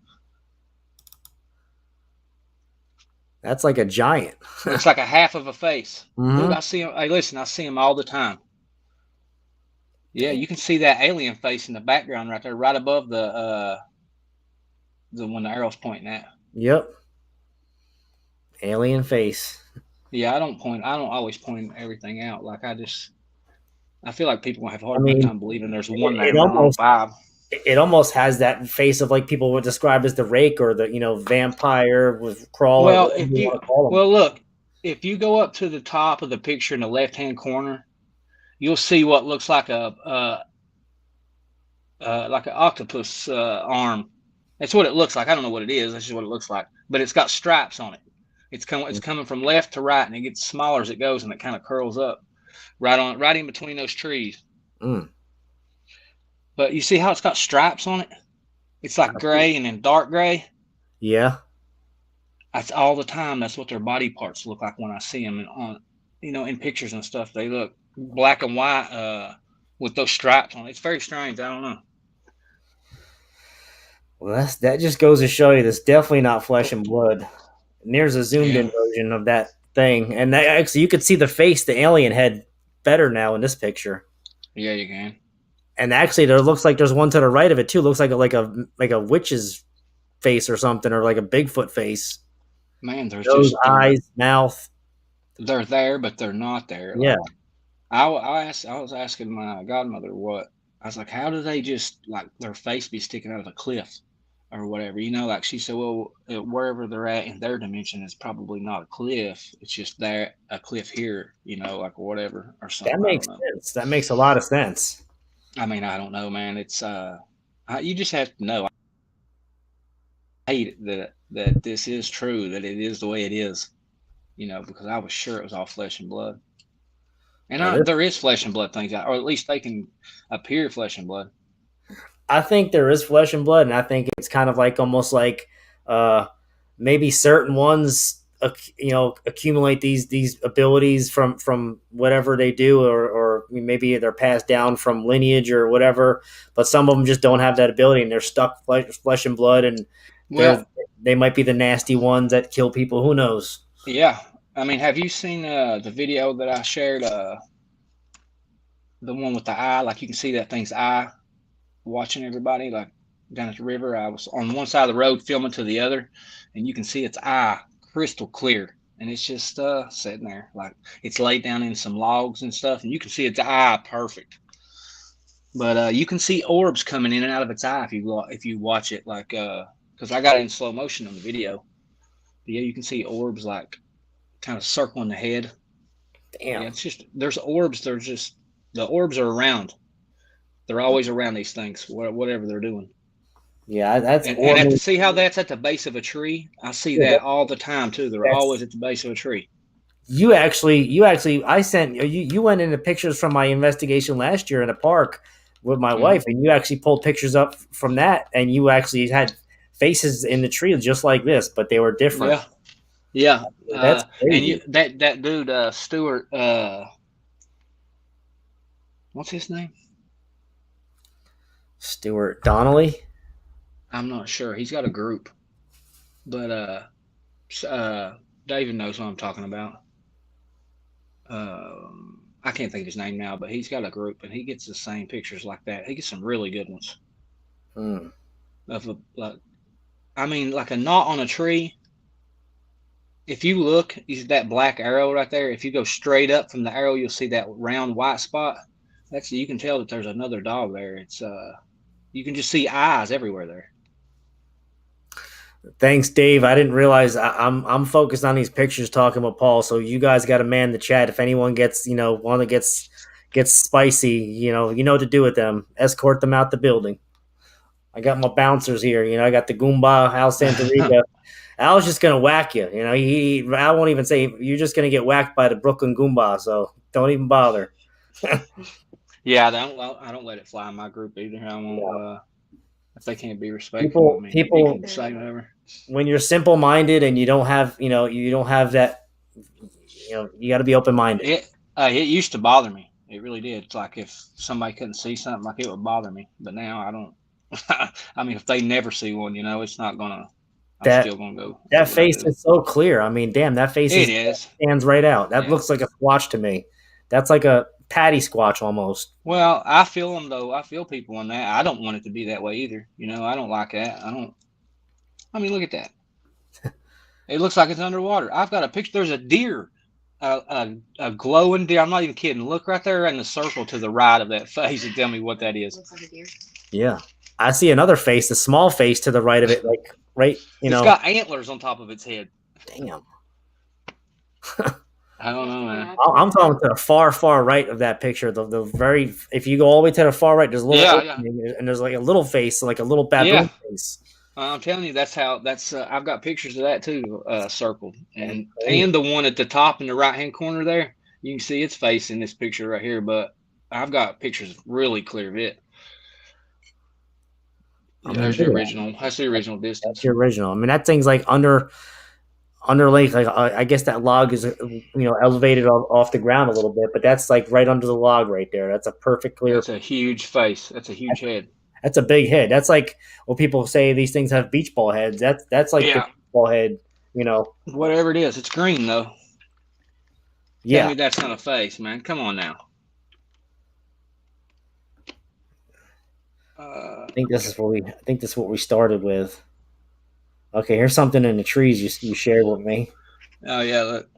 That's like a giant. Looks like a half of a face. Mm-hmm. Dude, I see him. Hey, listen, I see him all the time. Yeah, you can see that alien face in the background right there, right above the one the arrow's pointing at. Yep. Alien face. Yeah, I don't always point everything out. Like I feel like people have a hard time believing there's one there. It almost has that face of like people would describe as the rake or the vampire with crawler. Well, look, if you go up to the top of the picture in the left-hand corner, you'll see what looks like like an octopus arm. That's what it looks like. I don't know what it is. That's just what it looks like. But it's got stripes on it. It's coming from left to right, and it gets smaller as it goes, and it kind of curls up right in between those trees. Mm. But you see how it's got stripes on it? It's like gray and then dark gray. Yeah. That's all the time. That's what their body parts look like when I see them in pictures and stuff. They look black and white with those stripes on it. It's very strange. I don't know. Well, that just goes to show you that's definitely not flesh and blood. And there's a zoomed in version of that thing, and actually you could see the face, the alien head, better now in this picture. Yeah, you can. And actually, there looks like there's one to the right of it too. Looks like a witch's face or something, or like a Bigfoot face. Man, there's those eyes, mouth. They're there, but they're not there. Yeah. I was asking my godmother I was like, how do they just like their face be sticking out of a cliff or whatever? Like she said, well, wherever they're at in their dimension is probably not a cliff. It's just a cliff here, like whatever or something. That makes sense. That makes a lot of sense. I mean, I don't know, man. It's you just have to know. I hate it that this is true, that it is the way it is, because I was sure it was all flesh and blood. And there is flesh and blood things out, or at least they can appear flesh and blood. I think there is flesh and blood, and I think it's kind of like almost like maybe certain ones accumulate these abilities from whatever they do, or maybe they're passed down from lineage or whatever, but some of them just don't have that ability and they're stuck flesh and blood, and they might be the nasty ones that kill people. Who knows? Yeah. I mean, have you seen the video that I shared, the one with the eye? Like you can see that thing's eye watching everybody like down at the river. I was on one side of the road filming to the other, and you can see its eye crystal clear, and it's just sitting there like it's laid down in some logs and stuff, and you can see its eye perfect. But you can see orbs coming in and out of its eye if you watch it, like because I got it in slow motion on the video. But yeah, you can see orbs like kind of circling the head. Damn. Yeah, it's just there's orbs. The orbs are around. They're always around these things, whatever they're doing. Yeah, that's and see how that's at the base of a tree. I see that all the time too. They're always at the base of a tree. You actually, I sent you went into pictures from my investigation last year in a park with my wife, and you actually pulled pictures up from that, and you actually had faces in the tree just like this, but they were different. Yeah. That's crazy. And that dude Stuart, what's his name? Stuart Donnelly. I'm not sure. He's got a group, but David knows what I'm talking about. I can't think of his name now, but he's got a group and he gets the same pictures like that. He gets some really good ones of like a knot on a tree. If you look, is that black arrow right there? If you go straight up from the arrow, you'll see that round white spot. You can tell that there's another dog there. It's you can just see eyes everywhere there. Thanks, Dave. I didn't realize I'm focused on these pictures talking with Paul. So you guys got to man the chat. If anyone gets one that gets spicy, you know what to do with them. Escort them out the building. I got my bouncers here. I got the Goomba, Al Santoriga. Al's just gonna whack you. I won't even say you're just gonna get whacked by the Brooklyn Goomba. So don't even bother. Yeah, I don't let it fly in my group either. I won't. If they can't be respectful, people can say whatever. When you're simple-minded and you don't have that, you got to be open-minded. It used to bother me. It really did. It's like if somebody couldn't see something, like it would bother me. But now I don't. I mean, if they never see one, it's not gonna. I'm still gonna go. That face is so clear. I mean, damn, that face stands right out. That looks like a squatch to me. That's like a patty squatch almost. Well, I feel them though. I feel people on that. I don't want it to be that way either. I don't like that. I mean, look at that. It looks like it's underwater. I've got a picture. There's a deer, a glowing deer. I'm not even kidding. Look right there in the circle to the right of that face and tell me what that is. Looks like a deer. Yeah, I see another face, a small face to the right of it, like right. It's got antlers on top of its head. Damn. I don't know, man. I'm talking to the far, far right of that picture. The very, if you go all the way to the far right, there's a little opening, and there's like a little face, like a little baboon face. I'm telling you, that's I've got pictures of that too, circled, and the one at the top in the right hand corner there. You can see its face in this picture right here, but I've got pictures really clear of it. There's the original. That's the original distance. That's the original. I mean, that thing's like under lake. Like I guess that log is elevated off the ground a little bit, but that's like right under the log right there. That's a perfect clear. That's a huge face. That's a huge head. That's a big head. That's like when people say these things have beach ball heads. That's like the beach ball head. Whatever it is, it's green though. Yeah, tell me that's not a face, man. Come on now. I think this is what we started with. Okay, here's something in the trees you shared with me. Oh yeah, look.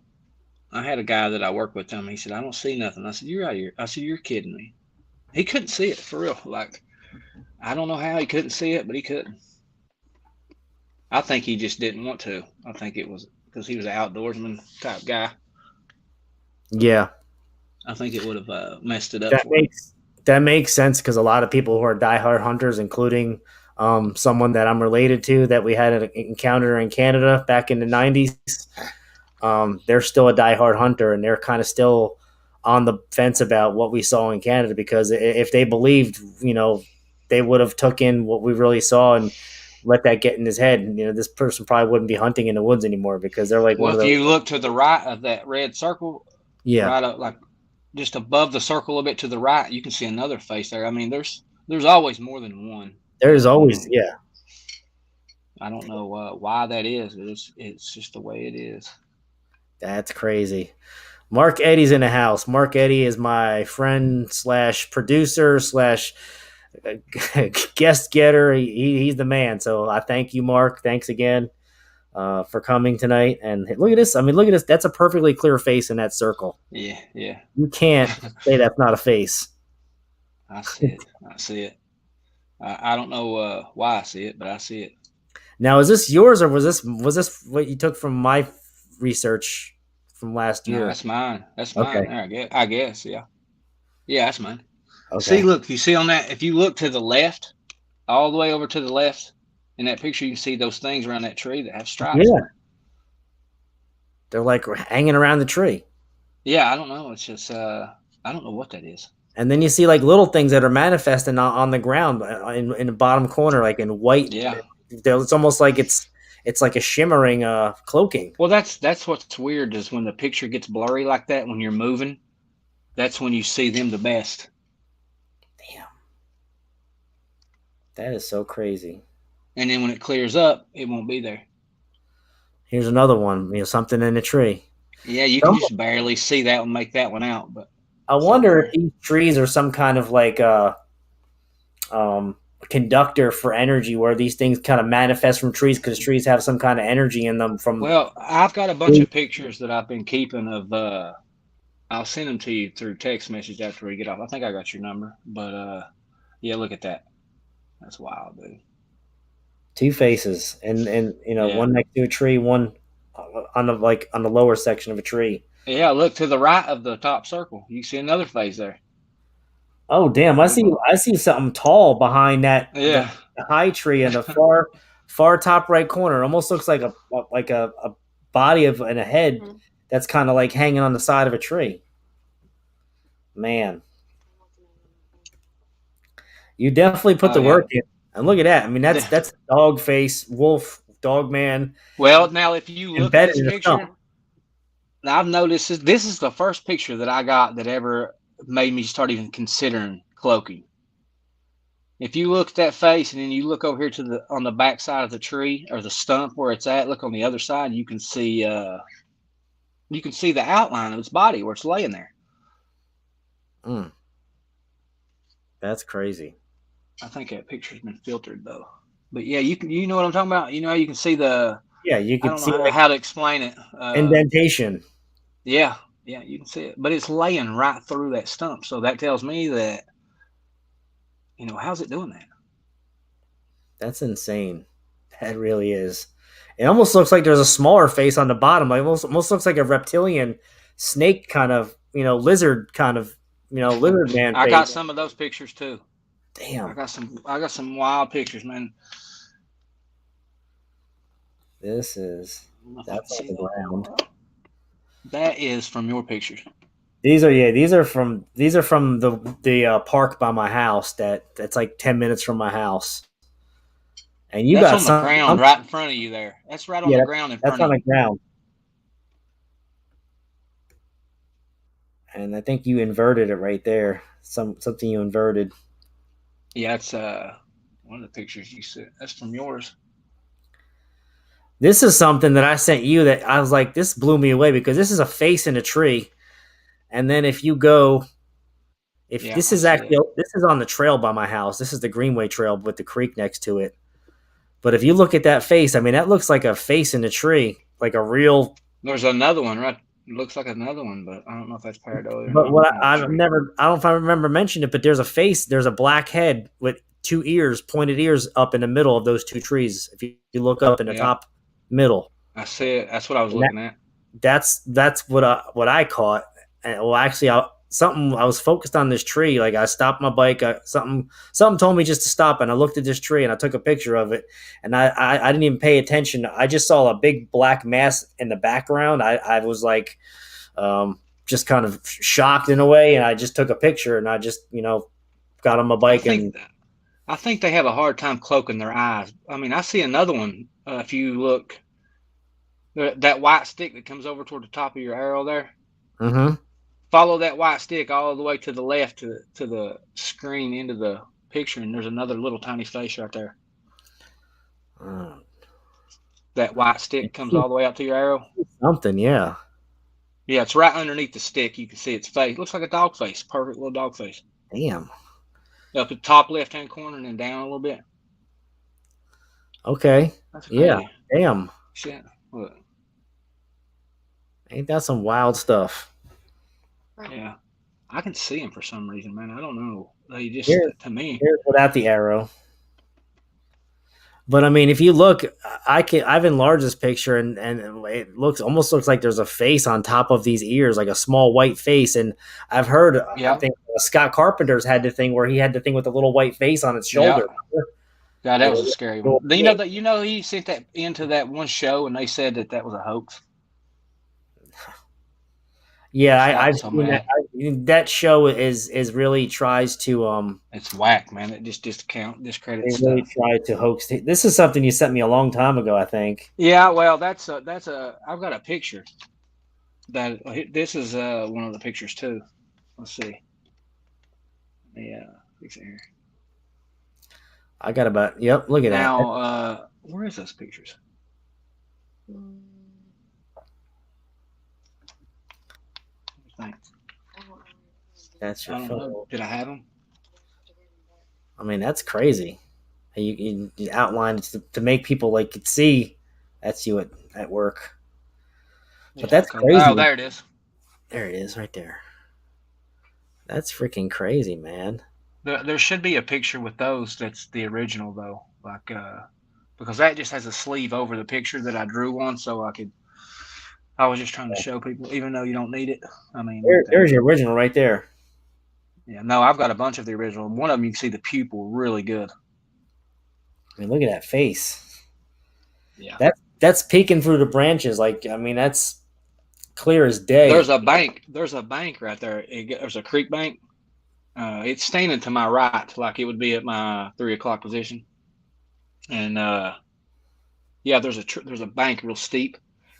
I had a guy that I work with him. He said, "I don't see nothing." I said, "You're out of here." I said, "You're kidding me." He couldn't see it for real. Like, I don't know how he couldn't see it, but he couldn't. I think he just didn't want to. I think it was because he was an outdoorsman type guy. Yeah, I think it would have messed it up. That makes sense because a lot of people who are diehard hunters, including someone that I'm related to that we had an encounter in Canada back in the 90s, they're still a diehard hunter and they're kind of still on the fence about what we saw in Canada because if they believed, they would have took in what we really saw and let that get in his head. And, this person probably wouldn't be hunting in the woods anymore because they're like, well, if you look to the right of that red circle, right up, like just above the circle a bit to the right, you can see another face there. I mean, there's always more than one. There's always, yeah. I don't know why that is. It's just the way it is. That's crazy. Mark Eddy's in the house. Mark Eddy is my friend / producer / guest getter. He's the man. So I thank you, Mark. Thanks again for coming tonight. And look at this. I mean, look at this. That's a perfectly clear face in that circle. Yeah. You can't say that's not a face. I see it. I don't know why I see it, but I see it. Now, is this yours or was this what you took from my research from last year? No, that's mine. Okay. I guess. Yeah. Yeah, that's mine. Okay. See, look, you see on that, if you look to the left, all the way over to the left, in that picture, you can see those things around that tree that have stripes. Yeah. They're like hanging around the tree. Yeah, I don't know. It's just, I don't know what that is. And then you see like little things that are manifesting on the ground in the bottom corner, like in white. Yeah. It's almost like it's like a shimmering cloaking. Well, that's what's weird is when the picture gets blurry like that, when you're moving, that's when you see them the best. Damn. That is so crazy. And then when it clears up, it won't be there. Here's another one. Something in the tree. Yeah, you can Some, just barely see that one, make that one out, but I something wonder if there. these trees are some kind of like um, conductor for energy, where these things kind of manifest from trees because trees have some kind of energy in them from. Well, I've got a bunch of pictures that I've been keeping of. I'll send them to you through text message after we get off. I think I got your number, but yeah, look at that. That's wild, dude. Two faces, and Yeah, one next to a tree, one on the lower section of a tree. yeah. Look to the right of the top circle. You see another face there. Oh damn! I Big see. one. I see something tall behind the Yeah. high tree in the far top right corner. It almost looks like a body of and a head that's kind of like hanging on the side of a tree. Man, you definitely put Oh the yeah. work in. And look at that. I mean, that's dog face, wolf, dog man Well, now if you look at embedded this in a stump. picture, I've noticed this is the first picture that I got that ever made me start even considering cloaking. If you look at that face and then you look over here to the on the back side of the tree or the stump where it's at, look on the other side, you can see the outline of its body where it's laying there. Mm, that's crazy. I think that picture's been filtered though. But yeah, you know what I'm talking about? You know you can see the Yeah, you I could don't know see like how to explain it. indentation. Yeah, yeah, you can see it. But it's laying right through that stump. So that tells me that, how's it doing that? That's insane. That really is. It almost looks like there's a smaller face on the bottom. Like almost looks like a reptilian snake kind of, lizard kind of, lizard man I face. got some of those pictures too. Damn. I got some wild pictures, man. This is I don't know if I can that's on see the ground. that is from your pictures. These are from the park by my house that's like 10 minutes from my house. And you That's got on the some ground right in front of you there. That's right on yeah, the that's, ground in that's front of on the you. ground. And I think you inverted it right there. Something you inverted. Yeah, that's one of the pictures you sent. That's from yours. This is something that I sent you that I was like, this blew me away because this is a face in a tree. And then if you go, if Yeah, this I is see actually, it. this is on the trail by my house. This is the Greenway Trail with the creek next to it. But if you look at that face, I mean, that looks like a face in a tree, like a real. There's another one, right? It looks like another one, but I don't know if that's pareidolia or But not what in the I've tree. never, I don't know if I remember mentioning it, but there's a face, there's a black head with two ears, pointed ears up in the middle of those two trees. If you look up in the Yeah, top middle. I see it. That's what I was And looking at. that's what I caught. And well, actually, something I was focused on this tree. Like I stopped my bike. Something told me just to stop, and I looked at this tree and I took a picture of it. And I didn't even pay attention. I just saw a big black mass in the background. I was like, just kind of shocked in a way, and I just took a picture and I just got on my I bike think and. I think they have a hard time cloaking their eyes. I mean, I see another one. If you look, that white stick that comes over toward the top of your arrow there. Mm-hmm. Follow that white stick all the way to the left to the screen into the picture, and there's another little tiny face right there. Uh, That white stick comes all the way out to your arrow. something, yeah. Yeah, it's right underneath the stick. You can see its face. It looks like a dog face, perfect little dog face. Damn. Up at the top left hand corner and then down a little bit. Okay. That's Yeah. crazy. Damn. Shit. Look. Ain't that some wild stuff? Yeah. I can see him for some reason, man. I don't know. They just, Here, to me, here's without the arrow. But I mean, if you look, I've enlarged this picture, and it almost looks like there's a face on top of these ears, like a small white face. And I've heard, I yeah, think Scott Carpenter's had the thing where he had the thing with the little white face on its yeah. shoulder. God, that You was know, a scary one. little You know pig. that he sent that into that one show and they said that was a hoax. Yeah, Scott I've was so seen that. mad. That show is really tries to It's whack, man. It just they discredits really stuff. try to hoax. This is something you sent me a long time ago, I think. Yeah, well, that's a. I've got a picture that this is one of the pictures too. Let's see. Yeah, fix it here. I got about, yep, look at that. Now, where is those pictures? Thanks. That's I your don't know. photo. Did I have them? I mean, that's crazy. You outlined to make people like could see that's you at work. But Yeah. that's Okay. Oh, crazy. there it is. There it is, right there. That's freaking crazy, man. There should be a picture with those. That's the original though. Like, because that just has a sleeve over the picture that I drew on, so I could. I was just trying to show people, even though you don't need it. I mean, look at that. There's your original right there. Yeah. No, I've got a bunch of the original. One of them you can see the pupil really good. I mean, look at that face. Yeah. That's peeking through the branches. Like, I mean, that's clear as day. There's a bank. There's a bank right there. There's a creek bank. It's standing to my right, like it would be at my 3 o'clock position. And yeah, there's a bank real steep,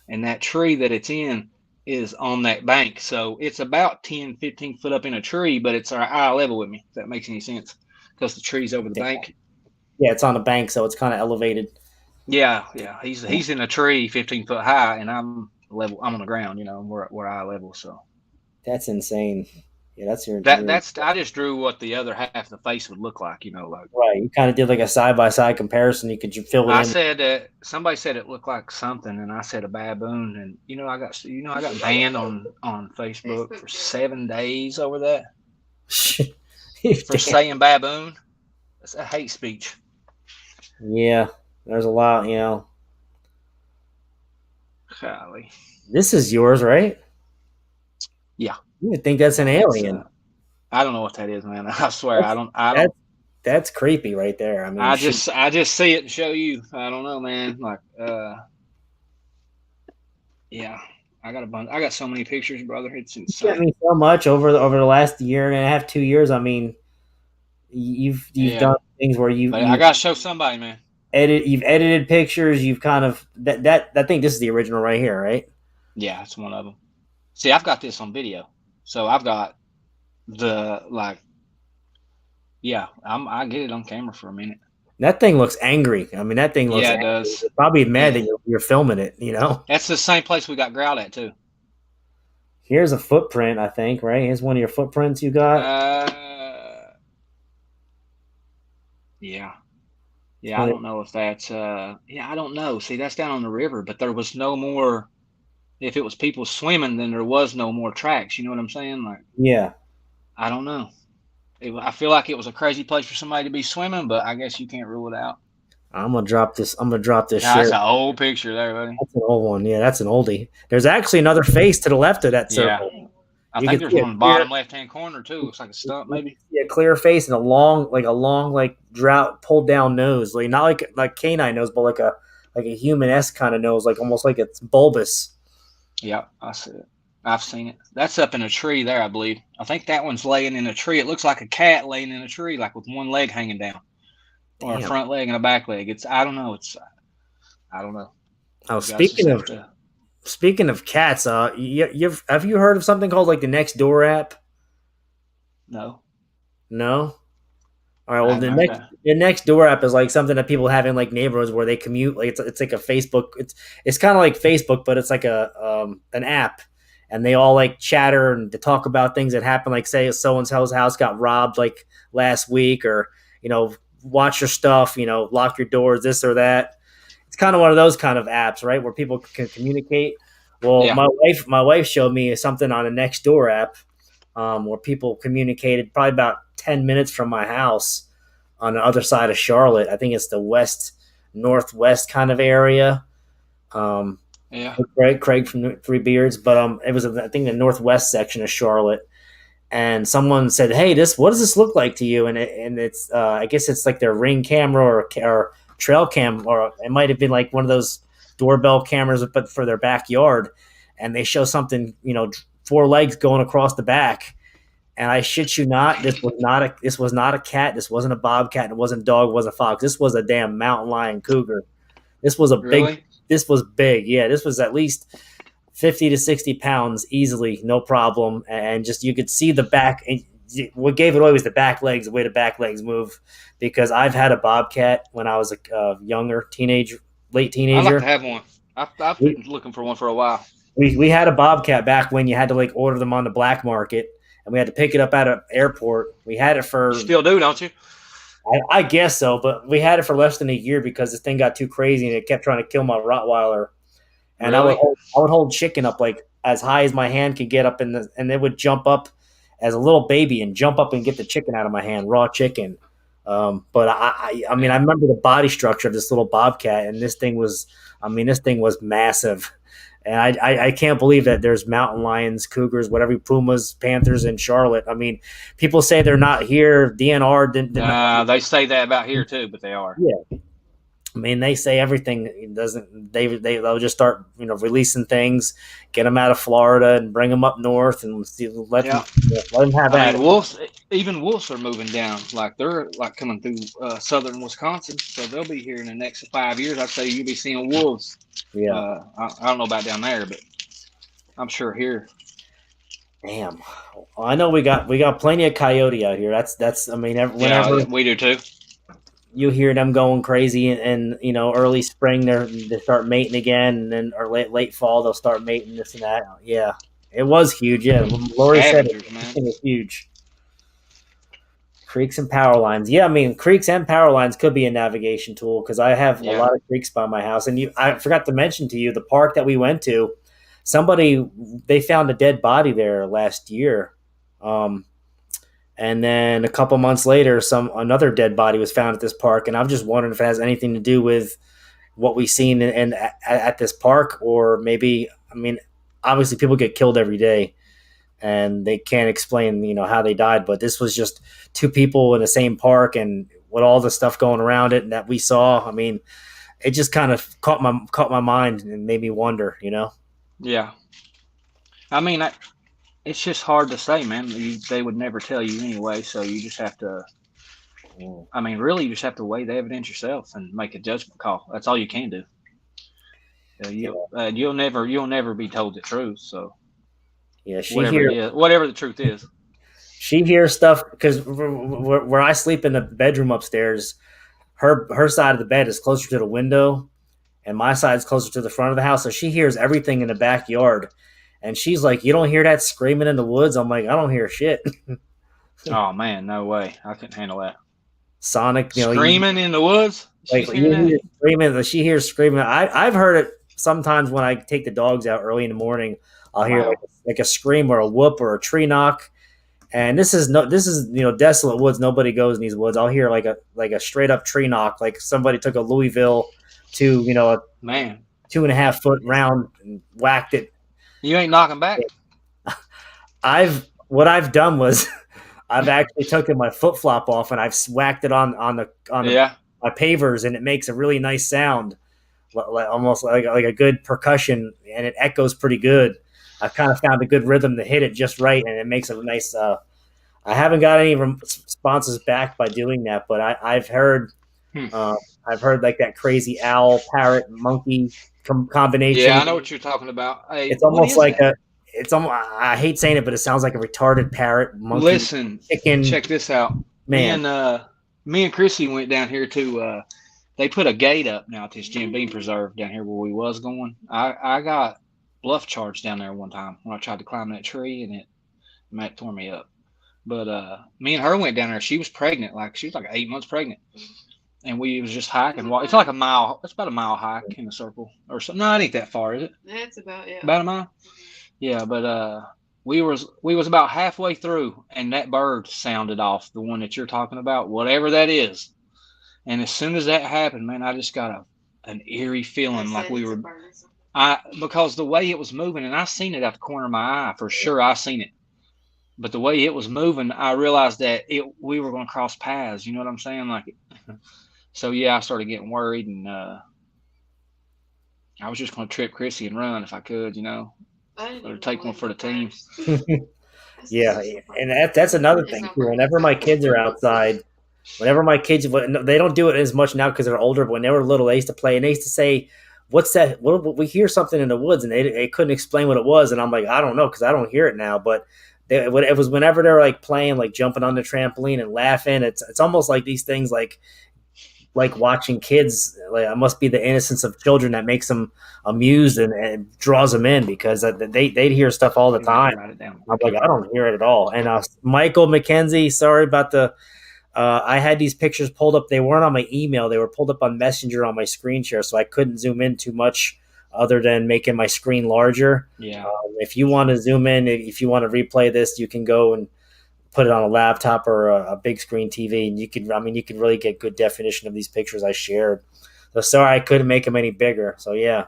and that tree that it's in is on that bank. So it's about 10, 15 foot up in a tree, but it's eye level with me, if that makes any sense, because the tree's over the bank. Yeah, it's on a bank, so it's kind of elevated. Yeah, yeah. He's in a tree 15 foot high, and I'm level. I'm on the ground, we're eye level. So That's insane. Yeah, that's your that's I just drew what the other half of the face would look like, like. right. You kind of did like a side by side comparison. You could fill it I in. said that somebody said it looked like something, and I said a baboon, and I got banned on Facebook for 7 days over that for saying baboon. That's a hate speech. Yeah, there's a lot. Golly. This is yours, right? Yeah. You would think that's an alien. I don't know what that is, man. I swear, I don't. That's creepy right there. I mean, I just see it and show you. I don't know, man. Like, yeah. I got so many pictures, brother. It's insane. I mean, so much over the last year and a half, 2 years. I mean, you've done things where I gotta show somebody, man. You've edited pictures. You've kind of that. I think this is the original right here, right? Yeah, it's one of them. See, I've got this on video, so I've got the Yeah, I get it on camera for a minute. That thing looks angry. I mean, that thing looks. Yeah, it angry. does. It's probably mad that you're filming it. That's the same place we got growled at too. Here's a footprint, I think. Right? Here's one of your footprints you got. Yeah. I don't know if that's. I don't know. See, that's down on the river, but there was no more. If it was people swimming, then there was no more tracks. You know what I'm saying? Like. Yeah. I don't know. I feel like it was a crazy place for somebody to be swimming, but I guess you can't rule it out. I'm gonna drop this. That's an old picture there, buddy. That's an old one. Yeah, that's an oldie. There's actually another face to the left of that circle. Yeah. I think there's one in the bottom left-hand corner too. Looks like a stump, maybe. Yeah, clear face and a long drought pulled down nose, like not like canine nose, but like a human-esque kind of nose, like almost like it's bulbous. Yeah, I see it. I've seen it. That's up in a tree there, I believe. I think that one's laying in a tree. It looks like a cat laying in a tree, like with one leg hanging down, or a front leg and a back leg. I don't know. I don't know. Oh, speaking of cats, have you heard of something called like the Next Door app? No. No. All right. Well, the Next Door app is like something that people have in like neighborhoods where they commute. Like it's like a Facebook. It's kind of like Facebook, but it's like an app. And they all like chatter and to talk about things that happen. Like say so-and-so's house got robbed like last week, or, watch your stuff, lock your doors, this or that. It's kind of one of those kind of apps, right? Where people can communicate. Well, yeah. My wife showed me something on a Nextdoor app where people communicated probably about 10 minutes from my house on the other side of Charlotte. I think it's the northwest kind of area. Yeah, Craig from Three Beards, but it was I think the northwest section of Charlotte, and someone said, "Hey, what does this look like to you?" And it's I guess it's like their Ring camera or trail cam, or it might have been like one of those doorbell cameras, but for their backyard, and they show something, 4 legs going across the back, and I shit you not, this was not a cat, this wasn't a bobcat, it wasn't a dog, it wasn't a fox, this was a damn mountain lion cougar. This was This was big. Yeah, this was at least 50 to 60 pounds easily, no problem. And just you could see the back. And what gave it away was the back legs, the way the back legs move. Because I've had a bobcat when I was a younger teenager, late I'd like teenager. to have one. I've We, been looking for one for a while. we had a bobcat back when you had to like order them on the black market, and we had to pick it up at an airport. We had it for You still do, don't you? I guess so, but we had it for less than a year because this thing got too crazy and it kept trying to kill my Rottweiler. And Really? I would hold chicken up like as high as my hand could get up and it would jump up as a little baby and jump up and get the chicken out of my hand, raw chicken. But I mean, I remember the body structure of this little bobcat, and this thing was massive. And I can't believe that there's mountain lions, cougars, whatever, pumas, panthers in Charlotte. I mean, people say they're not here. DNR didn't. They say that about here too, but they are. Yeah. I mean, they say everything doesn't. They'll just start releasing things, get them out of Florida and bring them up north and let them have that. Wolves, even wolves are moving down. Like they're like coming through southern Wisconsin, so they'll be here in the next 5 years. I'd say you'll be seeing wolves. Yeah, I don't know about down there, but I'm sure here. Damn, I know we got plenty of coyote out here. That's. I mean, whenever we do too. You hear them going crazy, and early spring they start mating again, and then or late fall they'll start mating this and that. Yeah, it was huge. Yeah, Lori said it was huge. Creeks and power lines. Yeah, I mean creeks and power lines could be a navigation tool because I have a lot of creeks by my house. And I forgot to mention to you the park that we went to. They found a dead body there last year. And then a couple months later, another dead body was found at this park, and I'm just wondering if it has anything to do with what we've seen at this park, or maybe, I mean, obviously people get killed every day, and they can't explain, how they died, but this was just two people in the same park, and with all the stuff going around it and that we saw, I mean, it just kind of caught my mind and made me wonder, Yeah, I mean, it's just hard to say, man. They would never tell you anyway, so you just have to. I mean, really, you just have to weigh the evidence yourself and make a judgment call. That's all you can do. You'll never be told the truth. So, yeah, whatever the truth is. She hears stuff because where I sleep in the bedroom upstairs, her side of the bed is closer to the window, and my side is closer to the front of the house. So she hears everything in the backyard. And she's like, "You don't hear that screaming in the woods?" I'm like, "I don't hear shit." Oh man, no way! I couldn't handle that. Sonic, screaming in the woods. Like screaming. She hears screaming. I've heard it sometimes when I take the dogs out early in the morning. I'll hear like a scream or a whoop or a tree knock. And this is desolate woods. Nobody goes in these woods. I'll hear like a straight up tree knock, like somebody took a Louisville to a 2.5 foot round and whacked it. You ain't knocking back. What I've done was I've actually taken my flip flop off and I've whacked it on my pavers, and it makes a really nice sound, almost like a good percussion, and it echoes pretty good. I've kind of found a good rhythm to hit it just right, and it makes a nice. I haven't got any responses back by doing that, but I've heard like that crazy owl, parrot, monkey combination. Yeah, I know what you're talking about. Hey, it's almost like I hate saying it, but it sounds like a retarded parrot, monkey. Listen, chicken. Check this out. Man, me and Chrissy went down here to. They put a gate up now at this Jim Beam Preserve down here where we was going. I got bluff charged down there one time when I tried to climb that tree, and it tore me up. But me and her went down there. She was pregnant, she was like 8 months pregnant. And we was just hiking. It's like a mile. It's about a mile hike in a circle or something. No, it ain't that far, is it? That's about a mile. Yeah, but we was about halfway through, and that bird sounded off, the one that you're talking about, whatever that is. And as soon as that happened, man, I just got an eerie feeling like we were. Because the way it was moving, and I seen it out the corner of my eye for sure. I seen it, but the way it was moving, I realized that we were going to cross paths. You know what I'm saying? So, yeah, I started getting worried, and I was just going to trip Chrissy and run if I could, or take one for the team. Yeah, and that's another thing, too. Whenever my kids are outside, they don't do it as much now because they're older, but when they were little, they used to play, and they used to say, "What's that? We hear something in the woods," and they couldn't explain what it was, and I'm like, I don't know because I don't hear it now, but it was whenever they're like playing, like jumping on the trampoline and laughing. It's almost like these things like watching kids. Like it must be the innocence of children that makes them amused and draws them in because they'd hear stuff all the You're gonna have to time. write it down. I'm like, I don't hear it at all. And Michael McKenzie, sorry about the. I had these pictures pulled up. They weren't on my email. They were pulled up on Messenger on my screen share, so I couldn't zoom in too much other than making my screen larger. Yeah. If you want to zoom in, if you want to replay this, you can go and put it on a laptop or a big screen TV, and you can really get good definition of these pictures I shared. So sorry I couldn't make them any bigger. So yeah.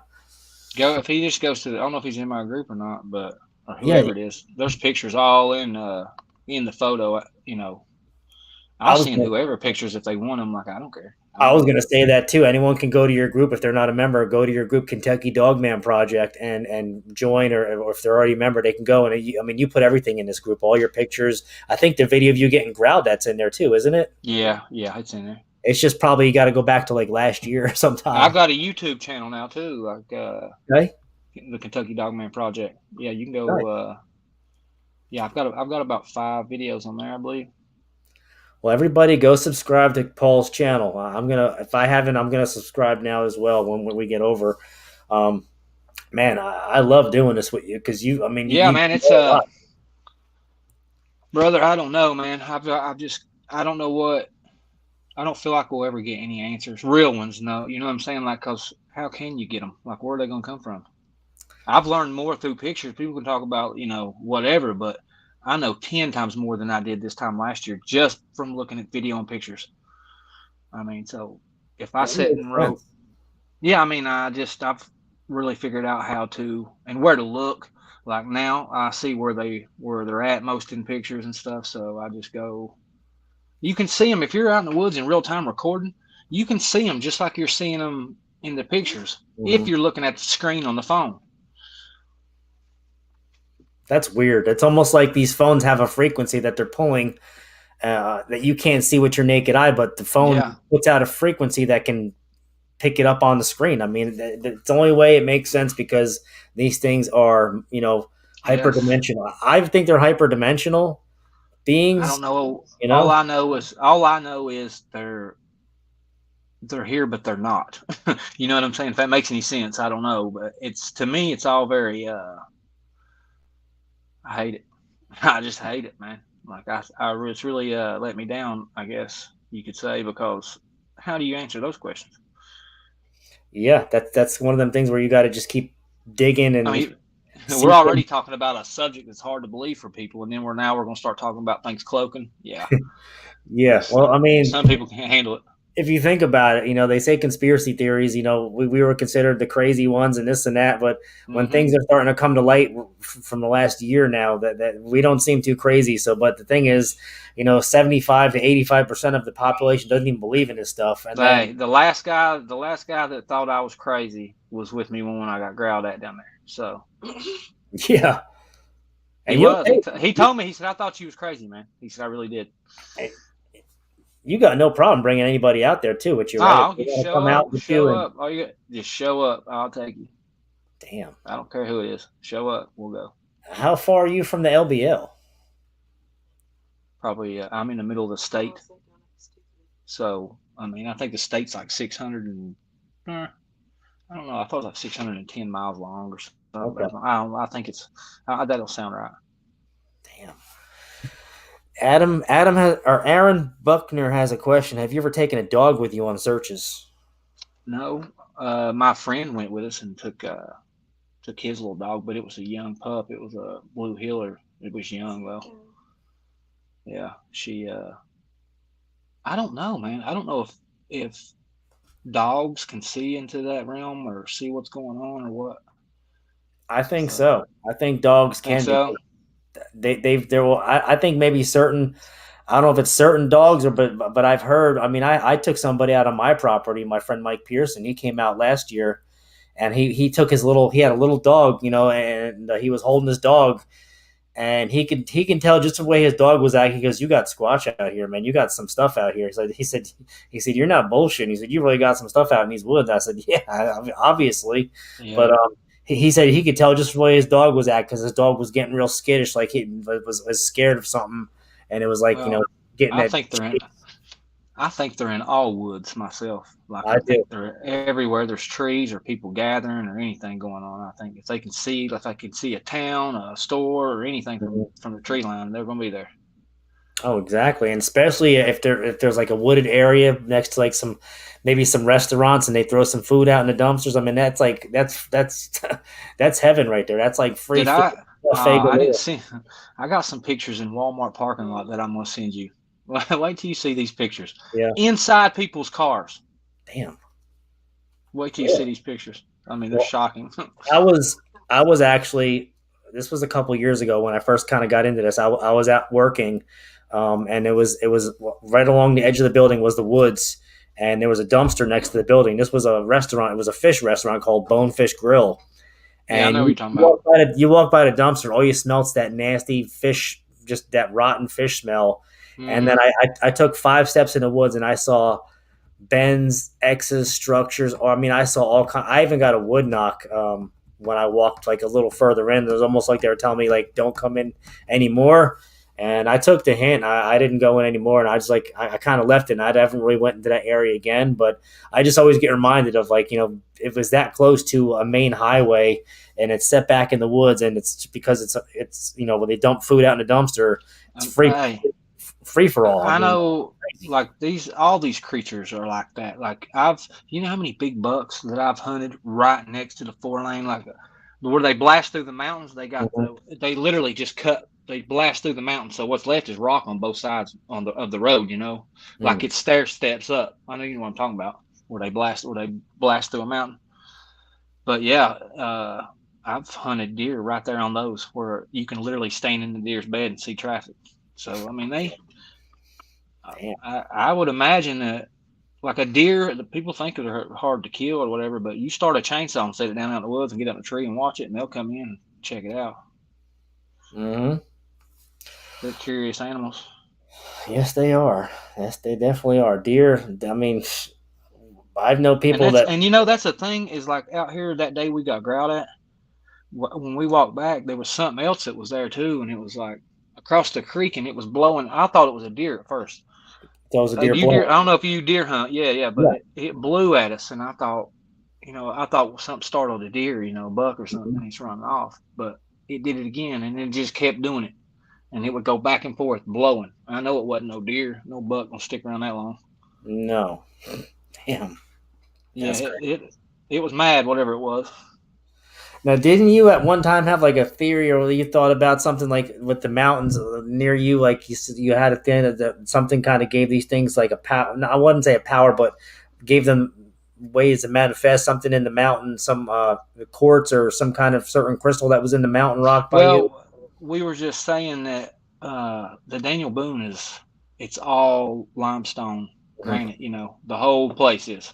Go if he just goes to. I don't know if he's in my group or not, but or Yeah, whoever it is. There's pictures all in the photo. I I'll was send whoever pictures if they want them. Like I don't care. I was going to say that too. Anyone can go to your group if they're not a member. Go to your group, Kentucky Dogman Project, and join. Or if they're already a member, they can go. And you put everything in this group, all your pictures. I think the video of you getting growled, that's in there too, isn't it? Yeah, it's in there. It's just probably you got to go back to like last year or sometime. I've got a YouTube channel now too, like Okay. the Kentucky Dogman Project. Yeah, you can go. Right. Yeah, I've got about 5 videos on there, I believe. Well, everybody go subscribe to Paul's channel. If I haven't, I'm gonna subscribe now as well when we get over. Man, I love doing this with you because Yeah, man, it's brother. I don't know, man. I don't know what. I don't feel like we'll ever get any answers, real ones. No, you know what I'm saying? Like, cause how can you get them? Like, where are they gonna come from? I've learned more through pictures. People can talk about whatever, but I know 10 times more than I did this time last year just from looking at video and pictures. I mean, so if I sit and wrote, yeah, I mean, I've really figured out how to and where to look. Like now, I see where they're at most in pictures and stuff. So I just go. You can see them if you're out in the woods in real time recording. You can see them just like you're seeing them in the pictures if you're looking at the screen on the phone. That's weird. It's almost like these phones have a frequency that they're pulling that you can't see with your naked eye, but the phone puts out a frequency that can pick it up on the screen. I mean, it's the only way it makes sense because these things are, hyperdimensional. I think they're hyperdimensional beings. I don't know. All I know is they're here, but they're not. You know what I'm saying? If that makes any sense, I don't know. But to me, it's all very. I hate it. I just hate it, man. Like it's really let me down, I guess you could say, because how do you answer those questions? Yeah, that's one of them things where you got to just keep digging and. I mean, we're already talking about a subject that's hard to believe for people, and then we're going to start talking about things cloaking. Yeah. Yeah. Well, I mean, some people can't handle it. If you think about it, they say conspiracy theories, we were considered the crazy ones and this and that, but when things are starting to come to light from the last year now that we don't seem too crazy. So, but the thing is, 75 to 85% of the population doesn't even believe in this stuff. And then, the last guy that thought I was crazy was with me when I got growled at down there. So, yeah. And he told me, he said, I thought you was crazy, man. He said, I really did. You got no problem bringing anybody out there too. With you, right? Just show up. I'll take you. Damn. I don't care who it is. Show up. We'll go. How far are you from the LBL? Probably. I'm in the middle of the state. So I mean, I think the state's like 600 and. I don't know. I thought it was like 610 miles long or something. Okay. I think it's. That don't sound right. Damn. Aaron Buckner has a question. Have you ever taken a dog with you on searches? No. My friend went with us and took his little dog, but it was a young pup. It was a blue heeler. It was young though. Yeah. She I don't know, man. I don't know if dogs can see into that realm or see what's going on or what. I think so. I think dogs can. So? I think maybe certain. I don't know if it's certain dogs but I've heard. I mean, I took somebody out on my property. My friend Mike Pearson. He came out last year, and he took his little. He had a little dog, and he was holding his dog, and he can tell just the way his dog was acting. He goes, "You got squatch out here, man. You got some stuff out here." He said, "You're not bullshitting." He said, "You really got some stuff out in these woods." I said, "Yeah, obviously," yeah. But he said he could tell just the way his dog was at because his dog was getting real skittish, like he was scared of something, and it was like Well, getting I that. think they're in. I think they're in all woods myself. Like I I do. think they're everywhere. There's trees or people gathering or anything going on. I think if they can see, if they can see a town, a store, or anything from the tree line, they're going to be there. Oh, exactly, and especially if there's like a wooded area next to like some maybe some restaurants and they throw some food out in the dumpsters. I mean, that's like that's that's heaven right there. That's like free Did food. I? Buffet I didn't galore. see. I got some pictures in Walmart parking lot that I'm going to send you. Wait till you see these pictures Yeah, inside people's cars. damn. Wait till you see these pictures. I mean, they're Well, shocking. I was actually this was a couple years ago when I first kind of got into this. I was out working, and it was right along the edge of the building was the woods, and there was a dumpster next to the building. This was a restaurant. It was a fish restaurant called Bonefish Grill, Yeah, I and know what you're talking about. you walk by the dumpster, all you smell's that nasty fish, just that rotten fish smell. And Mm-hmm. then I took 5 steps in the woods and I saw bends, X's, structures. Or I mean, I saw all kind. I even got a wood knock when I walked like a little further in. It was almost like they were telling me like, "Don't come in anymore." And I took the hint. I didn't go in anymore, and I just like I kind of left it. And I haven't really went into that area again. But I just always get reminded of like if it was that close to a main highway and it's set back in the woods, and it's because it's when they dump food out in a dumpster, it's Hey, free for all. I I mean, know, crazy. like all these creatures are like that. Like you know how many big bucks that I've hunted right next to the 4 lane, like where they blast through the mountains. Mhm. They literally just they blast through the mountains. So what's left is rock on both sides of the road. Like Mm. it's stair steps up. I know you know what I'm talking about, where they blast through a mountain. But yeah, I've hunted deer right there on those where you can literally stand in the deer's bed and see traffic. So I mean, Damn. I would imagine that like a deer, the people think they're hard to kill or whatever, but you start a chainsaw and set it down out in the woods and get up in a tree and watch it, and they'll come in and check it out. Hmm. They're curious animals. Yes, they are. Yes, they definitely are. Deer. I mean, I've known And people that. that's the thing is like out here that day we got growled at. When we walked back, there was something else that was there too, and it was like across the creek, and it was blowing. I thought it was a deer at first. Those a deer Do you deer? blow. I don't know if you deer hunt. Yeah, yeah, but Yeah. it blew at us, and I thought something startled a deer, a buck or something, Mhm. and he's running off. But it did it again, and it just kept doing it, and it would go back and forth, blowing. I know it wasn't no deer, no buck gonna stick around that long. No. Damn. Yeah, That's crazy. it was mad, whatever it was. Now, didn't you at one time have like a theory, or you thought about something like with the mountains near you? Like you said, you had a thing that something kind of gave these things like a power. No, I wouldn't say a power, but gave them ways to manifest something in the mountain, some quartz or some kind of certain crystal that was in the mountain rock by you. Well, we were just saying that the Daniel Boone it's all limestone Mhm. granite. The whole place is.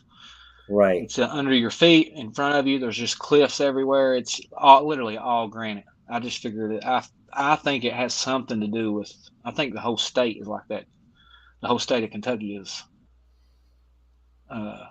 Right. It's under your feet, in front of you. There's just cliffs everywhere. It's all literally all granite. I just figured it. I think it has something to do with. I think the whole state is like that. The whole state of Kentucky is uh,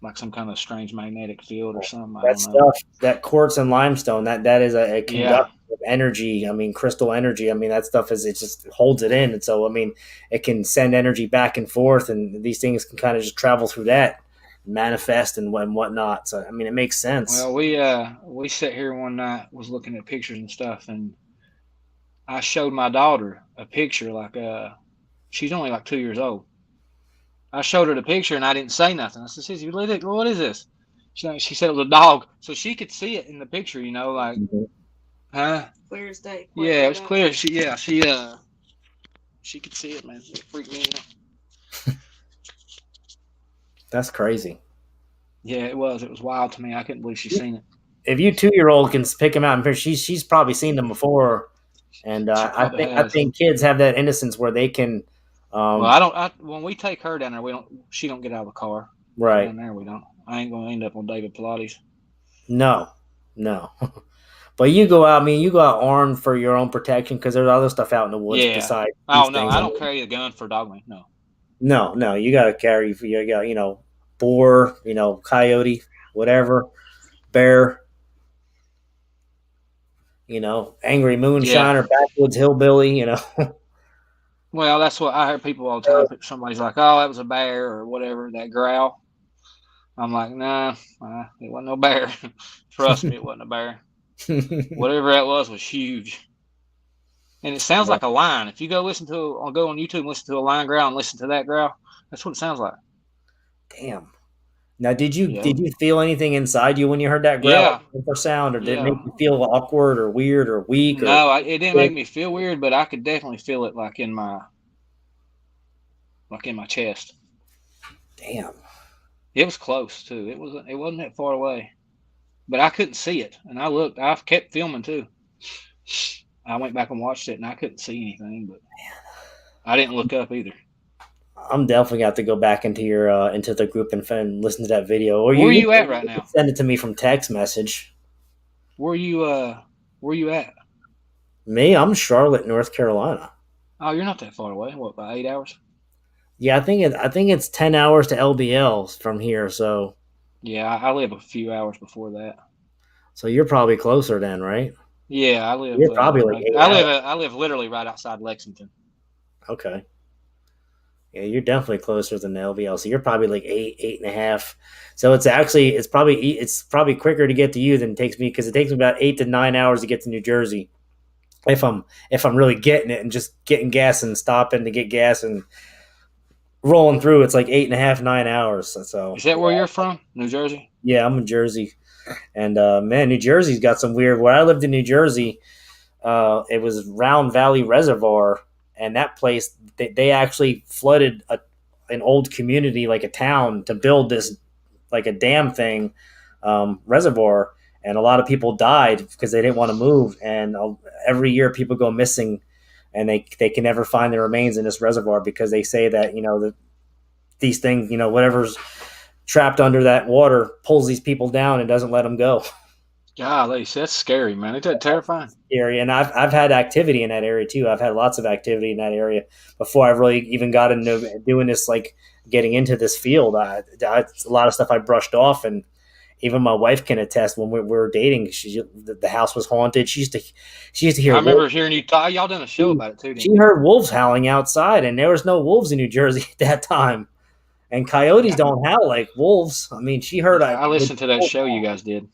like some kind of strange magnetic field or something. I That don't know. stuff, that quartz and limestone, that is a Yeah. conductor of energy. I mean, crystal energy. I mean, that stuff is it just holds it in, and so I mean, it can send energy back and forth, and these things can kind of just travel through that, manifest and whatnot. So I mean, it makes sense. Well, we sat here one night, was looking at pictures and stuff, and I showed my daughter a picture. Like she's only like 2 years old. I showed her the picture and I didn't say nothing. I said, "Sissy, what is this?" She said it was a dog, so she could see it in the picture. Like, Mhm. huh? Clear as day. Yeah, it was clear. She could see it, man. It freaked me out. That's crazy. Yeah, it was. It was wild to me. I couldn't believe she seen it. If you 2 year old can pick them out, and she's probably seen them before, and She I probably think I has. think kids have that innocence where they can, Well, um, I don't. When we take her down there, we don't. She don't get out of the car right? down there. We don't. I ain't gonna end up on David Pilates. No, no. But you go out. I mean, you go out armed for your own protection because there's other stuff out in the woods Yeah. besides Oh these no, things. I I don't mean, carry a gun for Dogman. No. no, no, you got to carry. You got boar, coyote, whatever, bear. angry Yeah. moonshiner, backwoods hillbilly. Well, that's what I hear people all the time. Somebody's like, "Oh, that was a bear or whatever." That growl. I'm like, "Nah, it wasn't no bear. Trust me, it wasn't a bear. Whatever that was huge." And it sounds Yeah, like a lion. If you go go on YouTube and listen to a lion growl and listen to that growl, that's what it sounds like. damn. Now, did you Yeah. did you feel anything inside you when you heard that growl, Yeah. like for sound, or did it Yeah. make you feel awkward or weird or weak or No, it didn't sick? make me feel weird, but I could definitely feel it like in my chest. Damn. It was close too. It wasn't that far away, but I couldn't see it. And I looked. I kept filming too. I went back and watched it, and I couldn't see anything, but I didn't look up either. I'm definitely got to go back into your into the group and listen to that video, or Where are you you at right can now? send it to me from text message. Where you Where you at? Me, I'm Charlotte, North Carolina. Oh, you're not that far away. What, about 8 hours? Yeah, I think it's 10 hours to LBL from here, Yeah, I live a few hours before that. so you're probably closer then, right? Yeah, I live. You're probably like Like, 8 hours. I live literally right outside Lexington. Okay. Yeah, you're definitely closer than the LVL. So you're probably like 8.5. So it's probably quicker to get to you than it takes me because it takes me about 8 to 9 hours to get to New Jersey. If I'm really getting it and just getting gas and stopping to get gas and rolling through, it's like 8.5, 9 hours. So Is that where you're from? New Jersey? yeah, I'm in Jersey, and man, New Jersey's got some weird. Where I lived in New Jersey, it was Round Valley Reservoir, and that place they actually flooded an old community, like a town, to build this like a dam thing, reservoir, and a lot of people died because they didn't want to move. And every year, people go missing, and they can never find the remains in this reservoir because they say that these things, whatever's trapped under that water pulls these people down and doesn't let them go. Golly, that's scary, man. Isn't that terrifying? Area, and I've had activity in that area too. I've had lots of activity in that area before I really even got into doing this, like getting into this field. A lot of stuff I brushed off, and even my wife can attest. When we were dating, the house was haunted. She used to hear I remember wolves. hearing you talk. Y'all done a show about it too, She didn't you? heard wolves howling outside, and there was no wolves in New Jersey at that time. And coyotes Yeah, don't howl like wolves. I mean, she heard I listened to that show you guys did.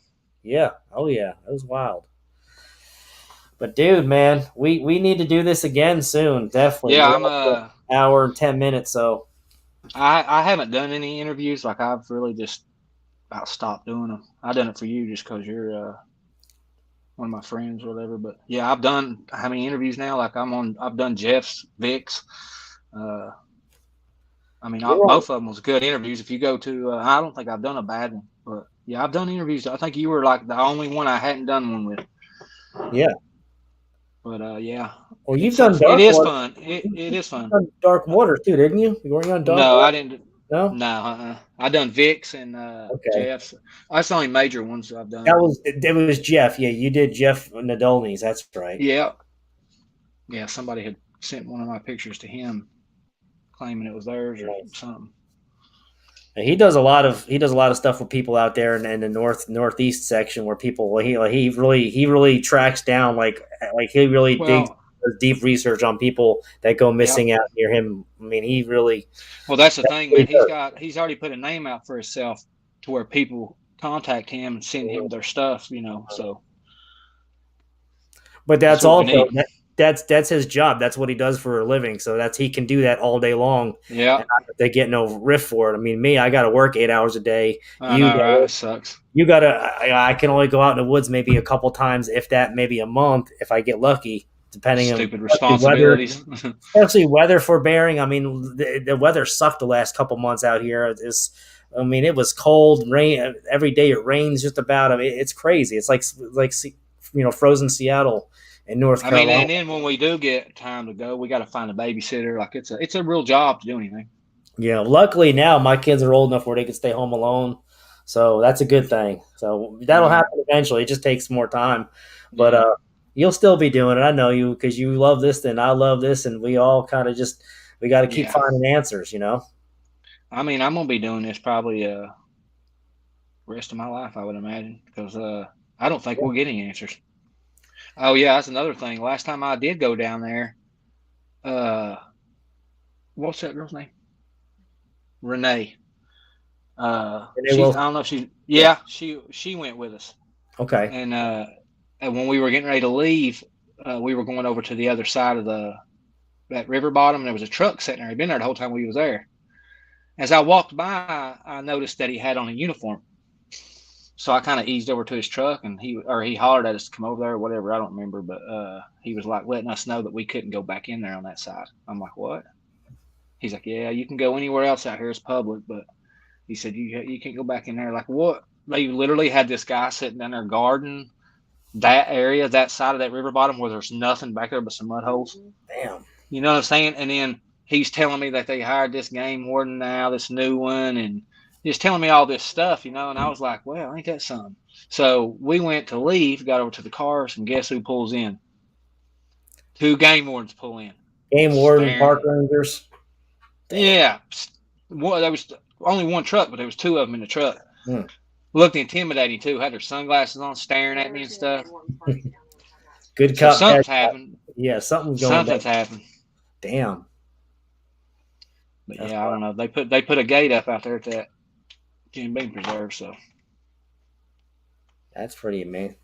yeah, oh yeah, it was wild. But dude, man, we need to do this again soon. Definitely. Yeah, We're I'm up to an hour and 10 minutes. So I haven't done any interviews. Like, I've really just about stopped doing them. I done it for you just because you're one of my friends or whatever. But yeah, I've done how many interviews now? Like, I've done Jeff's, Vic's. Uh, I mean, you're on. both of them was good interviews. If you go to, I don't think I've done a bad one, but yeah, I've done interviews. I think you were like the only one I hadn't done one with. Yeah. But yeah, Well, you've it's done it dark is water. fun. It is You've fun. done dark water too, didn't you? Were you on dark No, I water? didn't. No. No, I done Vic's and Okay. Jeff's. That's the only major ones I've That done. was it was Jeff. Yeah, you did Jeff Nadolny's. That's right. Yeah, yeah. Somebody had sent one of my pictures to him, claiming it was theirs or Nice. something. And he does a lot of stuff with people out there in the northeast section where people he really tracks down like he really digs Well, does deep research on people that go yeah. missing out near him. I mean, he really Well, that's the thing, he man. does. He's already put a name out for himself to where people contact him and send him their stuff. So But that's that's what we also need. that's his job. That's what he does for a living. So he can do that all day long, Yeah, and they get no riff for it. I mean, me, I got to work 8 hours a day. I You know, right? got It sucks. you got to. I can only go out in the woods maybe a couple times, if that, maybe a month, if I get lucky, depending on Stupid especially weather, responsibilities. especially weather forbearing. I mean, the weather sucked the last couple months out here. I mean, it was cold, rain every day. It rains just about. I mean, it's crazy. It's like frozen Seattle in North I mean, Carolina. and then when we do get time to go, we got to find a babysitter. Like, it's a real job to do anything. Yeah, luckily now my kids are old enough where they can stay home alone, so that's a good thing. So that'll Yeah, happen eventually. It just takes more time, but yeah, you'll still be doing it. I know you because you love this and I love this, and we all kind of just we got to keep yeah. finding answers. I mean, I'm gonna be doing this probably rest of my life, I would imagine, because I don't think Yeah. we'll get any answers. Oh yeah, that's another thing. Last time I did go down there, uh, what's that girl's name? Renee. Renee She's I Wilson. don't know if she Yeah. yeah she went with us, Okay. and when we were getting ready to leave, we were going over to the other side of the that river bottom, and there was a truck sitting there. He'd been there the whole time we was there. As I walked by, I noticed that he had on a uniform. So I kind of eased over to his truck, and he hollered at us to come over there or whatever. I don't remember, but he was like letting us know that we couldn't go back in there on that side. I'm like, what? He's like, yeah, you can go anywhere else out here. It's public, but he said you can't go back in there. Like what? They literally had this guy sitting in there guarding that area, that side of that river bottom where there's nothing back there but some mud holes. Damn. You know what I'm saying? And then he's telling me that they hired this game warden now, this new one, and just telling me all this stuff, you know. And I was like, well, ain't that something? So we went to leave, got over to the cars, and guess who pulls in? Two game wardens pull in, Game warden, park staring. rangers. Damn. Yeah, well, there was only one truck, but there was two of them in the truck. Hmm. Looked intimidating too. Had their sunglasses on, staring at me and stuff. Good So cop, bad something's cop. happened. Yeah, something's going down. Something's happened. Damn. But That's yeah, I wild. don't know. They put a gate up out there at that Jim Beam Preserve. So That's pretty amazing.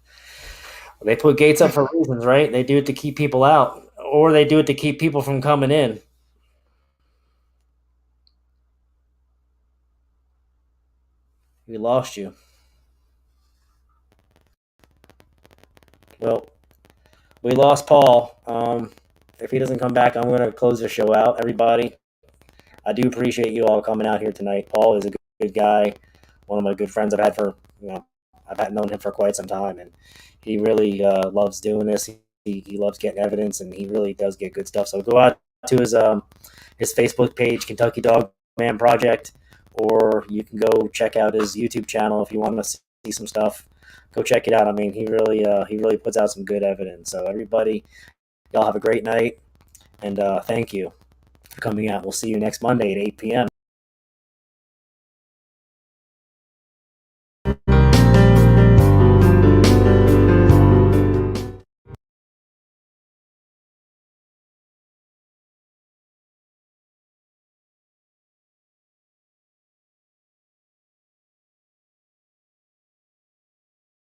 They put gates up for reasons, right? They do it to keep people out, or they do it to keep people from coming in. We lost you. Well, we lost Paul. If he doesn't come back, I'm going to close the show out. Everybody, I do appreciate you all coming out here tonight. Paul is a good guy, one of my good friends I've had for, I've known him for quite some time, and he really loves doing this. He loves getting evidence, and he really does get good stuff. So go out to his Facebook page, Kentucky Dogman Project, or you can go check out his YouTube channel if you want to see some stuff. Go check it out. I mean, he really puts out some good evidence. So everybody, y'all have a great night, and thank you for coming out. We'll see you next Monday at 8 p.m.